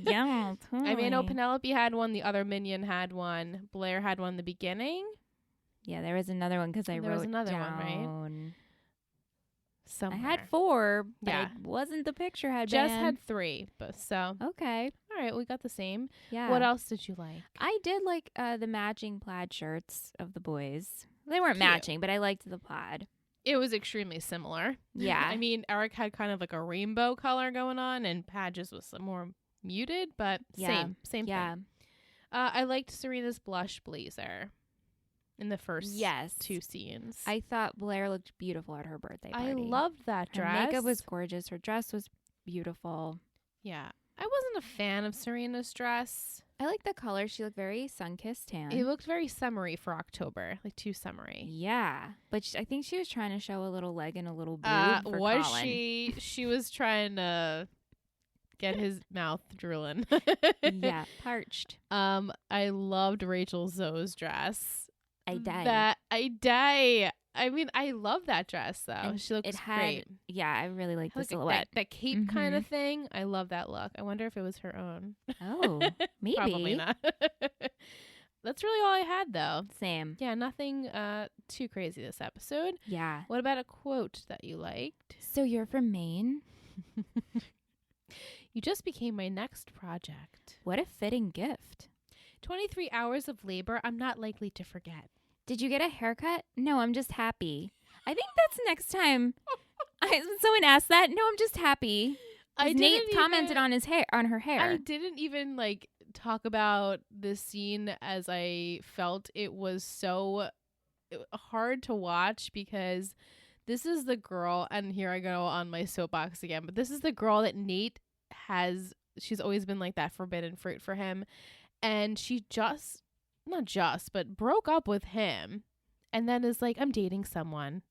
Yeah, totally. I mean, I know Penelope had one. The other minion had one. Blair had one in the beginning. Yeah, there was another one because I wrote another down. One, right? Somewhere. I had 4, but it wasn't the picture headband. Jess had 3, but so. Okay. All right, we got the same. Yeah. What else did you like? I did like the matching plaid shirts of the boys. They weren't matching, but I liked the plaid. It was extremely similar. Yeah. I mean, Eric had kind of like a rainbow color going on, and Padge's was some more muted, but same thing. I liked Serena's blush blazer. in the first two scenes. I thought Blair looked beautiful at her birthday party. I loved that dress. Her makeup was gorgeous. Her dress was beautiful. Yeah. I wasn't a fan of Serena's dress. I like the color. She looked very sun-kissed tan. It looked very summery for October, like too summery. Yeah, but I think she was trying to show a little leg and a little boob for was Colin. she? She was trying to get his mouth drooling. Yeah, parched. I loved Rachel Zoe's dress. I die. I mean, I love that dress though. And she looks great. Yeah, I really like the silhouette. That cape kind of thing. I love that look. I wonder if it was her own. Oh, maybe. Probably not. That's really all I had though. Same. Yeah, nothing too crazy this episode. Yeah. What about a quote that you liked? So you're from Maine? You just became my next project. What a fitting gift. 23 hours of labor I'm not likely to forget. Did you get a haircut? No, I'm just happy. I think that's next time. Someone asked that. No, I'm just happy. Nate commented on her hair. I didn't even talk about this scene as I felt it was so hard to watch because this is the girl, and here I go on my soapbox again, but this is the girl that Nate has. She's always been like that forbidden fruit for him, and she but broke up with him and then is like, I'm dating someone.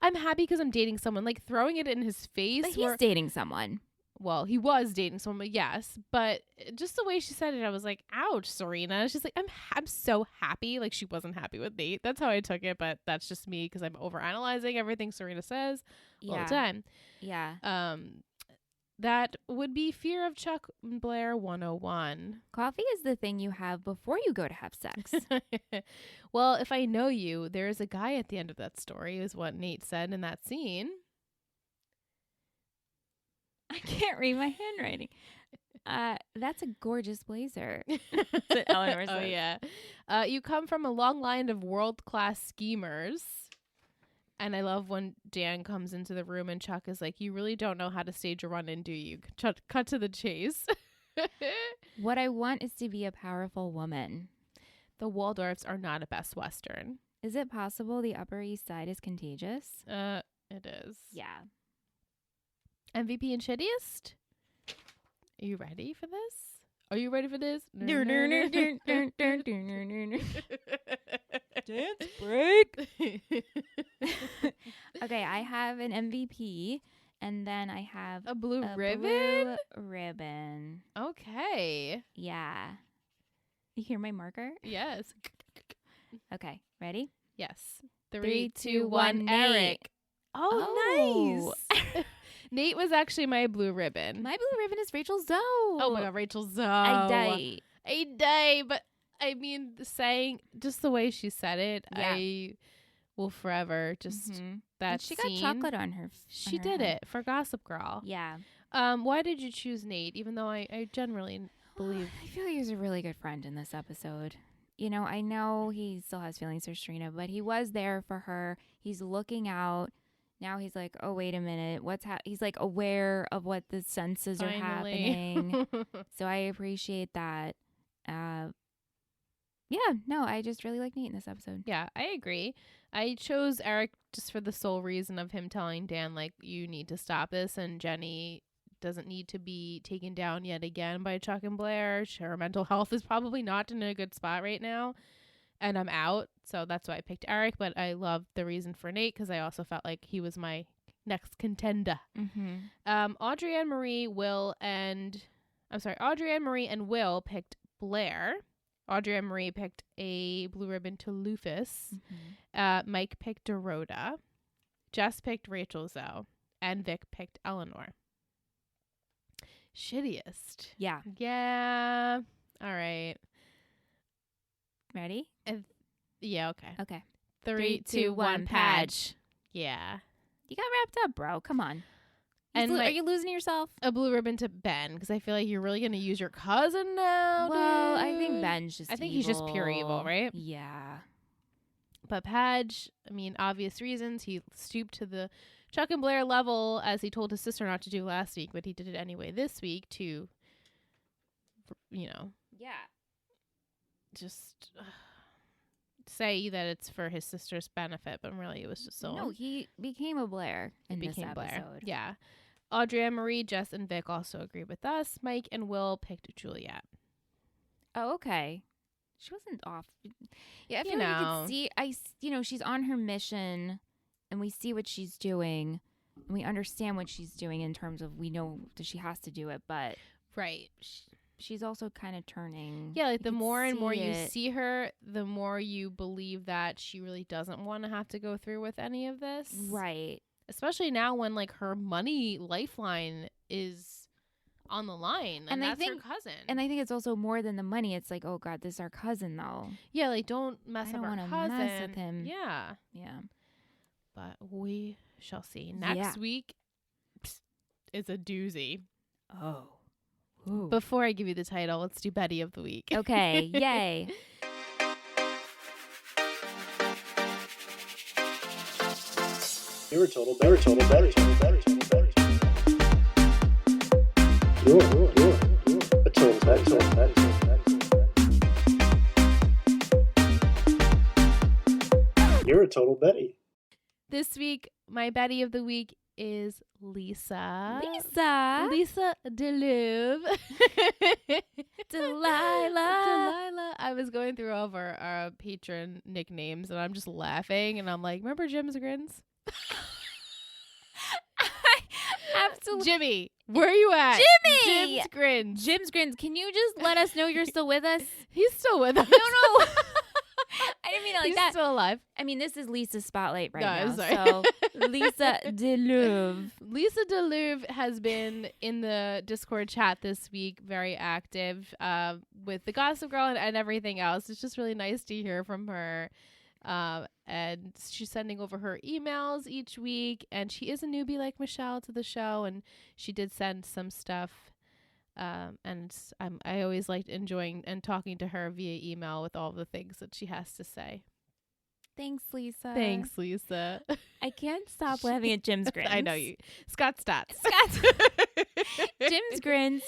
I'm happy because I'm dating someone, throwing it in his face. But he's dating someone. Well, he was dating someone, yes. But just the way she said it, I was like, ouch, Serena. She's like, I'm so happy. She wasn't happy with Nate. That's how I took it, but that's just me because I'm overanalyzing everything Serena says all the time. Yeah. That would be Fear of Chuck and Blair 101. Coffee is the thing you have before you go to have sex. Well, if I know you, there is a guy at the end of that story, is what Nate said in that scene. I can't read my handwriting. That's a gorgeous blazer. That's what Eleanor says. Oh, yeah. You come from a long line of world-class schemers. And I love when Dan comes into the room and Chuck is like, you really don't know how to stage a run-in, do you? Cut to the chase. What I want is to be a powerful woman. The Waldorfs are not a Best Western. Is it possible the Upper East Side is contagious? It is. Yeah. MVP and Shittiest? Are you ready for this? Are you ready for this? Dance break. Okay, I have an MVP, and then I have a blue ribbon. Okay. Yeah. You hear my marker? Yes. Okay, ready? Yes. 3, 2, 1, Eric. Oh, nice. Nate was actually my blue ribbon. My blue ribbon is Rachel Zoe. Oh my God, Rachel Zoe. I die. But I mean, saying just the way she said it, yeah. I will forever just that and she scene. got chocolate on her. She did it for Gossip Girl. Yeah. Why did you choose Nate? Even though I generally believe I feel like he was a really good friend in this episode. You know, I know he still has feelings for Serena, but he was there for her. He's looking out. Now he's like, oh, wait a minute. He's like aware of what the senses are happening. So I appreciate that. Yeah, no, I just really like Nate in this episode. Yeah, I agree. I chose Eric just for the sole reason of him telling Dan, you need to stop this. And Jenny doesn't need to be taken down yet again by Chuck and Blair. Her mental health is probably not in a good spot right now. And I'm out. So that's why I picked Eric. But I loved the reason for Nate because I also felt like he was my next contender. Audrey Ann Marie and Will picked Blair. Audrey Ann Marie picked a blue ribbon to Lufus. Mike picked Dorota. Jess picked Rachel Zoe. And Vic picked Eleanor. Shittiest. Yeah. Yeah. All right. Ready? Yeah, okay. Okay. 3, 2, 1, Padge. Yeah. You got wrapped up, bro. Come on. And are you losing yourself? A blue ribbon to Ben, because I feel like you're really going to use your cousin now. Well, dude. I think Ben's just evil. He's just pure evil, right? Yeah. But Padge, I mean, obvious reasons. He stooped to the Chuck and Blair level, as he told his sister not to do last week, but he did it anyway this week to, Yeah. just say that it's for his sister's benefit, but really it was just so. No, he became a Blair in this episode. Yeah. Audrey and Marie, Jess, and Vic also agree with us. Mike and Will picked Juliet. Oh, okay. She wasn't off. Yeah, I feel like you could see, she's on her mission and we see what she's doing and we understand what she's doing in terms of we know that she has to do it, but right. She's also kind of turning. Yeah, like the more and more you see her, the more you believe that she really doesn't want to have to go through with any of this. Right. Especially now when like her money lifeline is on the line, and that's her cousin. And I think it's also more than the money. It's like, oh God, this is our cousin, though. Yeah, like don't mess up our cousin. Mess with him. Yeah, yeah. But we shall see. Next week is a doozy. Oh. Ooh. Before I give you the title, let's do Betty of the Week. Okay, yay. You're a total Betty. You're a total Betty. You're a total Betty. This week, my Betty of the Week is Lisa DeLuve. Delilah. I was going through all of our patron nicknames, and I'm just laughing, and I'm like, remember Jim's Grins? Absolutely. Jimmy, where are you at? Jimmy! Jim's Grins. Can you just let us know you're still with us? He's still with us. No. I didn't mean it like He's that. Still alive. I mean, this is Lisa's spotlight right now. Sorry. So, Lisa DeLuve. Lisa DeLuve has been in the Discord chat this week, very active with the Gossip Girl and everything else. It's just really nice to hear from her. And she's sending over her emails each week, and she is a newbie like Michelle to the show, and she did send some stuff. And I always liked enjoying and talking to her via email with all the things that she has to say. Thanks, Lisa. I can't stop laughing at Jim's Grins. I know you. Scott Stats. Jim's Grins.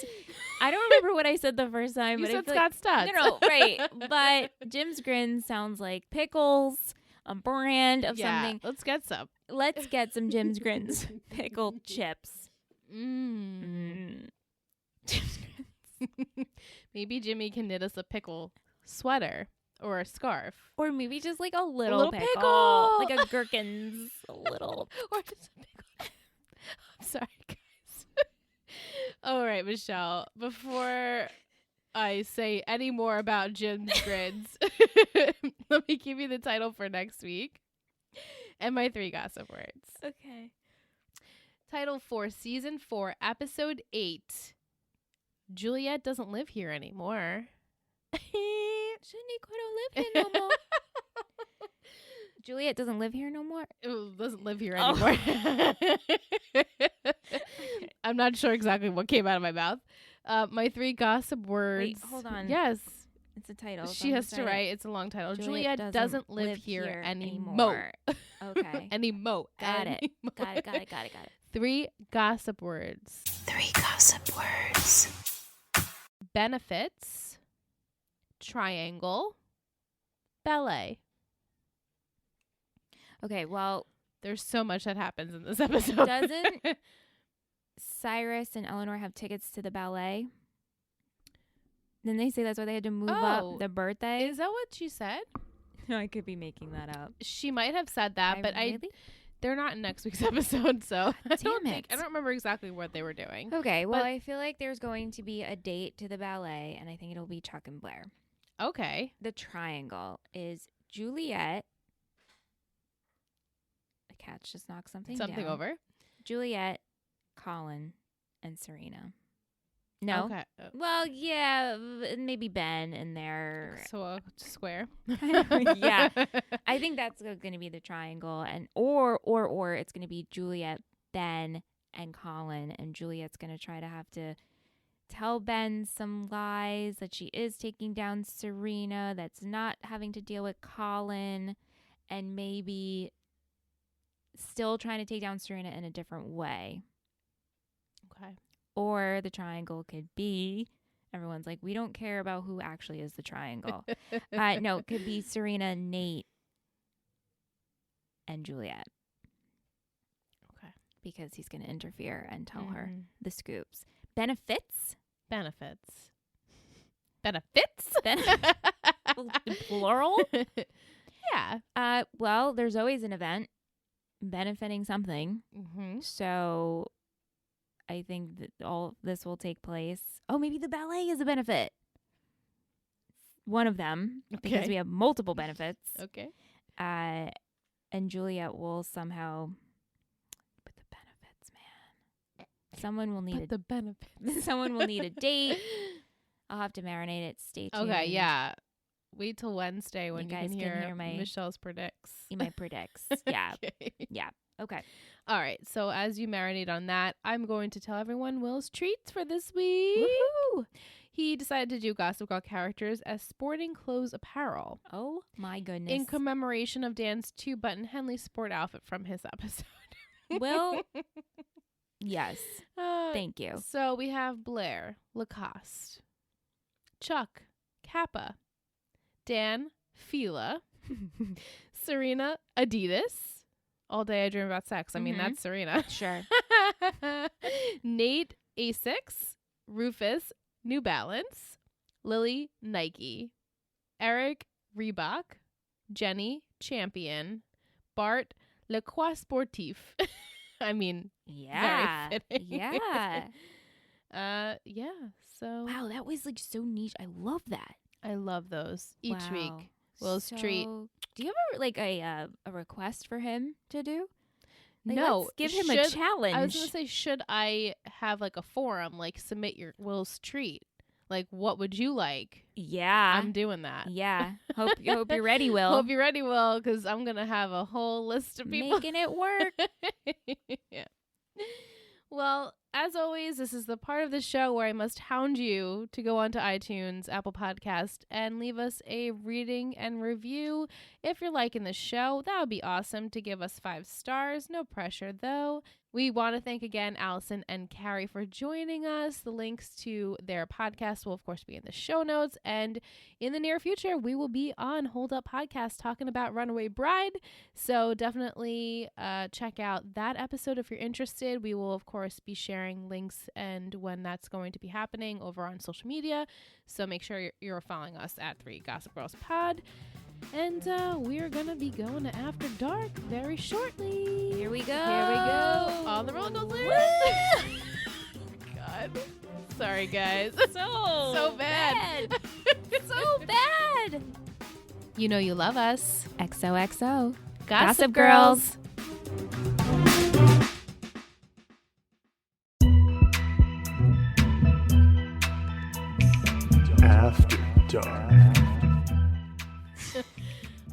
I don't remember what I said the first time. You but said Scott Stats. No, right. But Jim's Grins sounds like pickles, a brand of something. Let's get some. Let's get some Jim's Grins pickled chips. Maybe Jimmy can knit us a pickle sweater or a scarf, or maybe just like a little pickle, like a gherkins, a little, or just a pickle. I'm sorry, guys. All right, Michelle. Before I say any more about Jim's Grids, let me give you the title for next week and my 3 gossip words. Okay. Title for season 4, episode 8. Juliet doesn't live here anymore. Shouldn't he live here no more? Juliet doesn't live here no more? Doesn't live here anymore. I'm not sure exactly what came out of my mouth. My 3 gossip words. Wait, hold on. Yes. It's a title. She has to write. It's a long title. Juliet doesn't live here anymore. Okay. Anymore. Got it. 3 gossip words. 3 gossip words. Benefits, triangle, ballet. Okay, well, there's so much that happens in this episode. Doesn't Cyrus and Eleanor have tickets to the ballet? Then they say that's why they had to move up the birthday. Is that what she said? No, I could be making that up. She might have said that, but really? They're not in next week's episode, so I don't it. remember exactly what they were doing. Okay, well, I feel like there's going to be a date to the ballet, and I think it'll be Chuck and Blair. Okay. The triangle is Juliet. The cat just knocked something over. Juliet, Colin, and Serena. No. Okay. Well, yeah, maybe Ben in there. So a square. Yeah. I think that's going to be the triangle, and or it's going to be Juliet, Ben, and Colin, and Juliet's going to try to have to tell Ben some lies that she is taking down Serena, that's not having to deal with Colin, and maybe still trying to take down Serena in a different way. Okay. Or the triangle could be everyone's like, we don't care about who actually is the triangle. No, it could be Serena, Nate, and Juliet. Okay. Because he's going to interfere and tell her the scoops. Benefits? Plural? Yeah. Well, there's always an event benefiting something. So I think that all this will take place. Oh, maybe the ballet is a benefit. One of them, because we have multiple benefits. Okay. And Juliet will somehow put the benefits, man. Someone will need the benefits. Someone will need a date. I'll have to marinate it. Stay tuned. Okay, yeah. Wait till Wednesday when you guys can hear Michelle's predicts. My predicts. Yeah. Okay. Yeah. Okay. All right. So as you marinate on that, I'm going to tell everyone Will's treats for this week. Woohoo! He decided to do Gossip Girl characters as sporting clothes apparel. Oh my goodness. In commemoration of Dan's 2-button Henley sport outfit from his episode. Will, yes. Thank you. So we have Blair, Lacoste. Chuck, Kappa. Dan, Fila. Serena, Adidas. All day I dream about sex. I mean, that's Serena. Sure. Nate, Asics. Rufus, New Balance. Lily, Nike. Eric, Reebok. Jenny, Champion. Bart, Le Croix Sportif. I mean, yeah. very fitting. Yeah. Yeah. So wow, that was like so niche. I love that. I love those each week. Will's treat. Do you have like a request for him to do? Like, no, let's give him a challenge. I was gonna say, should I have like a forum, like submit your Will's treat? Like, what would you like? Yeah, I'm doing that. Yeah, hope you're ready, Will. Hope you're ready, Will, because I'm gonna have a whole list of people making it work. Yeah. Well, as always, this is the part of the show where I must hound you to go onto iTunes, Apple Podcast, and leave us a reading and review. If you're liking the show, that would be awesome to give us 5 stars. No pressure, though. We want to thank again Allison and Carrie for joining us. The links to their podcast will, of course, be in the show notes. And in the near future, we will be on Hold Up Podcast talking about Runaway Bride. So definitely check out that episode if you're interested. We will, of course, be sharing links and when that's going to be happening over on social media. So make sure you're following us at 3 Gossip Girls Pod. And we're going to be going to After Dark very shortly. Here we go. On the roller coaster. God. Sorry, guys. So bad. So bad. You know you love us. XOXO. Gossip Girls. After Dark.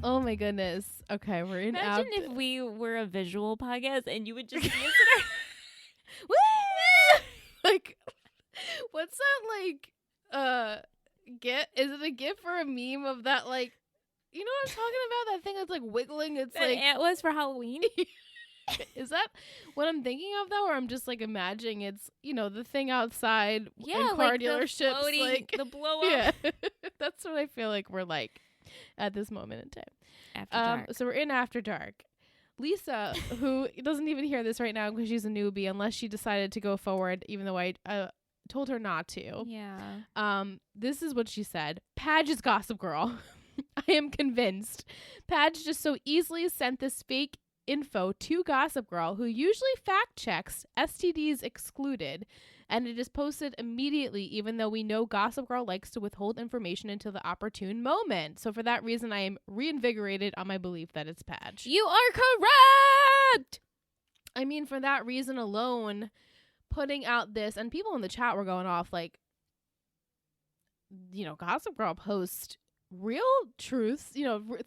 Oh my goodness. Okay, we're in. Imagine if we were a visual podcast and you would just see us in our like, what's that like? GIF? Is it a GIF or a meme of that? Like, you know what I'm talking about? That thing that's like wiggling. It's that like ant was for Halloween. Is that what I'm thinking of though, or I'm just like imagining it's the thing outside in car dealerships, floating, like the blow up. Yeah, that's what I feel like we're like at this moment in time. After Dark. So we're in After Dark. Lisa, who doesn't even hear this right now because she's a newbie, unless she decided to go forward, even though I told her not to. Yeah. This is what she said. Padge is Gossip Girl. I am convinced. Padge just so easily sent this fake info to Gossip Girl, who usually fact checks, STDs excluded, and it is posted immediately, even though we know Gossip Girl likes to withhold information until the opportune moment. So for that reason, I am reinvigorated on my belief that it's Padge. You are correct! I mean, for that reason alone, putting out this, and people in the chat were going off like, Gossip Girl posts real truths,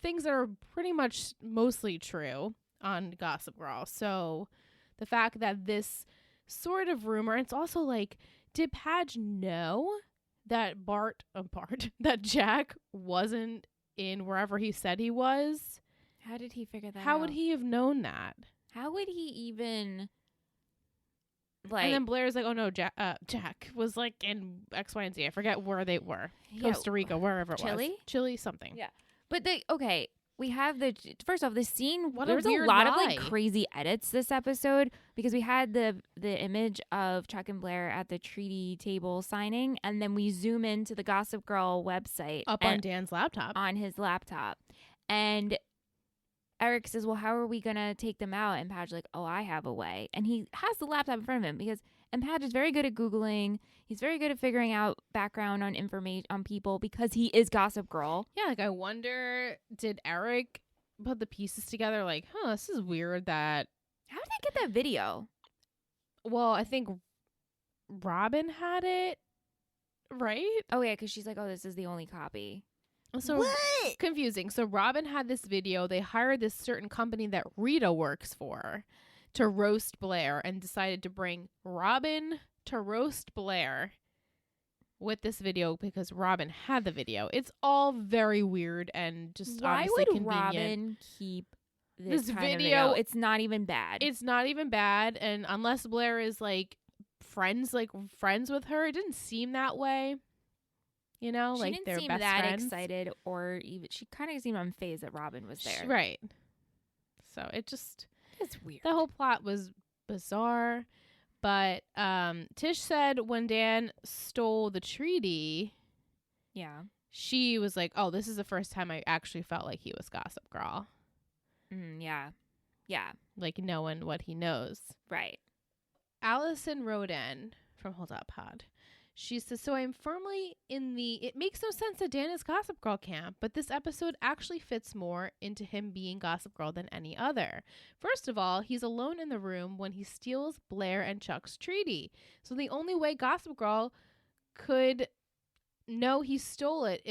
things that are pretty much mostly true on Gossip Girl. So the fact that this sort of rumor, it's also like, did Padge know that that Jack wasn't in wherever he said he was? How did he figure that out? How would he have known that? How would he even Like, and then Blair's like, oh no, Jack was like in X, Y, and Z. I forget where they were. Costa Rica, wherever it was. Chile, something. Yeah. But we have first off, the scene, There was a lot lie. of like crazy edits this episode because we had the image of Chuck and Blair at the treaty table signing, and then we zoom into the Gossip Girl website Up on Dan's laptop. On his laptop. And Eric says, well, how are we going to take them out? And Padge's like, oh, I have a way. And he has the laptop in front of him and Padge is very good at Googling. He's very good at figuring out background on information on people because he is Gossip Girl. Yeah, like I wonder, did Eric put the pieces together like, this is weird that... How did they get that video? Well, I think Robin had it, right? Oh, yeah, because she's like, oh, this is the only copy. So what? Confusing. So Robin had this video. They hired this certain company that Rita works for to roast Blair and decided to bring Robin to roast Blair with this video because Robin had the video. It's all very weird and just why would convenient. Robin keep this video? It's not even bad. It's not even bad. And unless Blair is like friends with her, it didn't seem that way. You know, she like didn't they're seem best that friends. Excited, or even she kind of seemed unfazed that Robin was there. Right. So it's weird. The whole plot was bizarre. But Tish said when Dan stole the treaty, she was like, "Oh, this is the first time I actually felt like he was Gossip Girl." Yeah. Like knowing what he knows. Right. Allison wrote in from Hold Up Pod. She says, so I'm firmly in it makes no sense that Dan is Gossip Girl camp, but this episode actually fits more into him being Gossip Girl than any other. First of all, he's alone in the room when he steals Blair and Chuck's treaty. So the only way Gossip Girl could know he stole it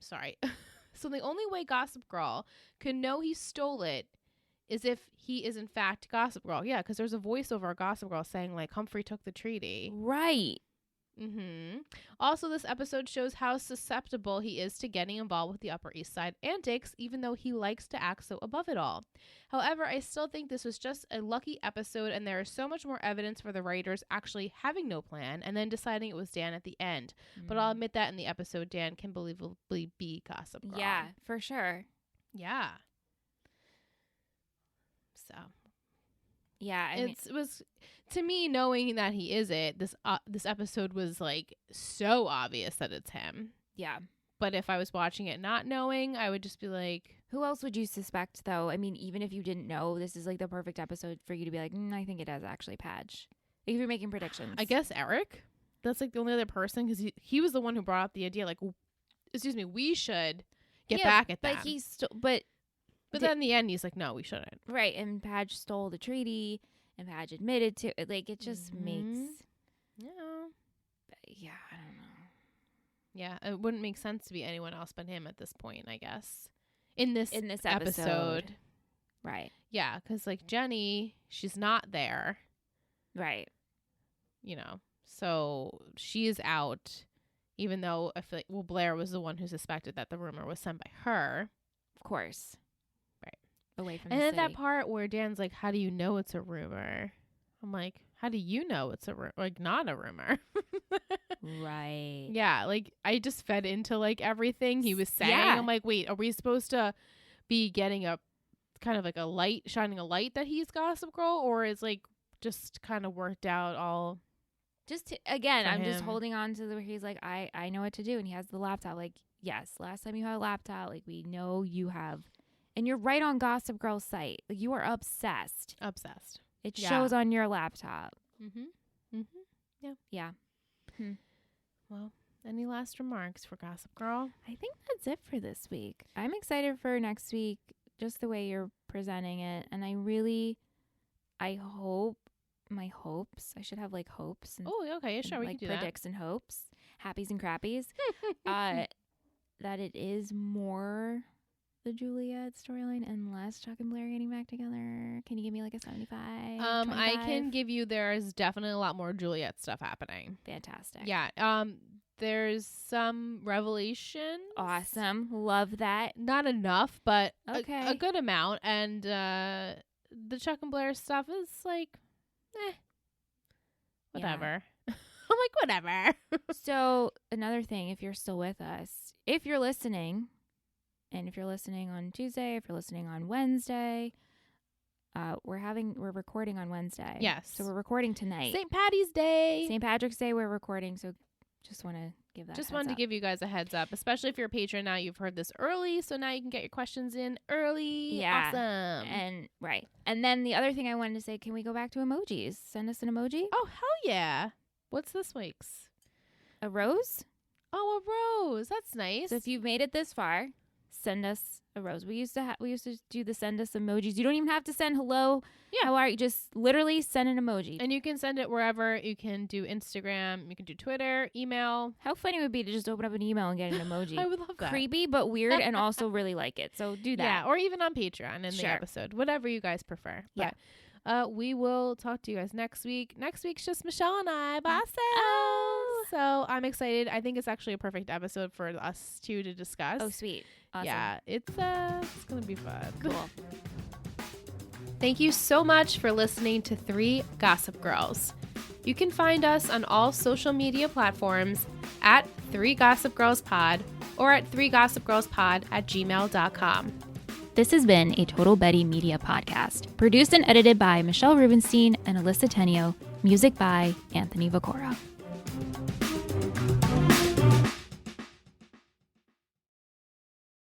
So the only way Gossip Girl could know he stole it is if he is in fact Gossip Girl. Yeah, because there's a voiceover of Gossip Girl saying like Humphrey took the treaty. Right. Also, this episode shows how susceptible he is to getting involved with the Upper East Side antics, even though he likes to act so above it all. However, I still think this was just a lucky episode, and there is so much more evidence for the writers actually having no plan and then deciding it was Dan at the end. But I'll admit that in the episode, Dan can believably be Gossip Girl. Yeah, for sure. Yeah. So... Yeah, it was to me knowing that he is it. This episode was like so obvious that it's him. Yeah, but if I was watching it not knowing, I would just be like, who else would you suspect though? I mean, even if you didn't know, this is like the perfect episode for you to be like, I think it is actually Padge. If you're making predictions, I guess Eric. That's like the only other person because he was the one who brought up the idea. Like, excuse me, we should get back at them. But then in the end, he's like, no, we shouldn't. Right. And Padge stole the treaty and Padge admitted to it. Like, it just makes. Yeah. Yeah, I don't know. Yeah, it wouldn't make sense to be anyone else but him at this point, I guess. In this episode. Right. Yeah, because like Jenny, she's not there. Right. You know, so she is out, even though I feel like, Blair was the one who suspected that the rumor was sent by her. Of course. Away from and the then city. That part where Dan's like, how do you know it's a rumor? I'm like, how do you know it's not a rumor? Right. Yeah, like I just fed into like everything he was saying. Yeah. I'm like, wait, are we supposed to be getting a kind of like shining a light that he's Gossip Girl, or is like just kind of worked out all? I'm just holding on to where he's like, I know what to do, and he has the laptop. Like, yes, last time you had a laptop, like we know you have. And you're right on Gossip Girl's site. Like, you are obsessed. It shows on your laptop. Yeah. Well, any last remarks for Gossip Girl? I think that's it for this week. I'm excited for next week, just the way you're presenting it. And I hope, my hopes, I should have like hopes. And, okay. Yeah, sure. We like can do predicts and hopes, happies and crappies, that it is more the Juliet storyline and less Chuck and Blair getting back together. Can you give me like a 75? I can give you, there's definitely a lot more Juliet stuff happening. Fantastic. Yeah. There's some revelation. Awesome. Love that. Not enough, but okay. a good amount. And the Chuck and Blair stuff is like, whatever. I'm like, whatever. So another thing, if you're still with us, if you're listening, and if you're listening on Tuesday, if you're listening on Wednesday, we're recording on Wednesday. Yes. So we're recording tonight. St. Patty's Day. St. Patrick's Day we're recording, so just want to give that. Just wanted to give you guys a heads up, especially if you're a patron now. You've heard this early, so now you can get your questions in early. Yeah. Awesome. And right. And then the other thing I wanted to say, can we go back to emojis? Send us an emoji. Oh, hell yeah. What's this week's? A rose? Oh, a rose. That's nice. So if you've made it this far, send us a rose. We used to do the send us emojis. You don't even have to send hello. Yeah. How are you? Just literally send an emoji. And you can send it wherever. You can do Instagram. You can do Twitter, email. How funny would it be to just open up an email and get an emoji? I would love that. Creepy, but weird, and also really like it. So do that. Yeah, or even on Patreon in the episode. Whatever you guys prefer. Yeah. But we will talk to you guys next week. Next week's just Michelle and I by ourselves. Oh. So I'm excited. I think it's actually a perfect episode for us two to discuss. Oh, sweet. Awesome. Yeah, it's going to be fun. Cool. Thank you so much for listening to 3 Gossip Girls. You can find us on all social media platforms at 3 Gossip Girls Pod or at 3gossipgirlspod@gmail.com. This has been a Total Betty Media podcast, produced and edited by Michelle Rubenstein and Alyssa Tenio, music by Anthony Vicora.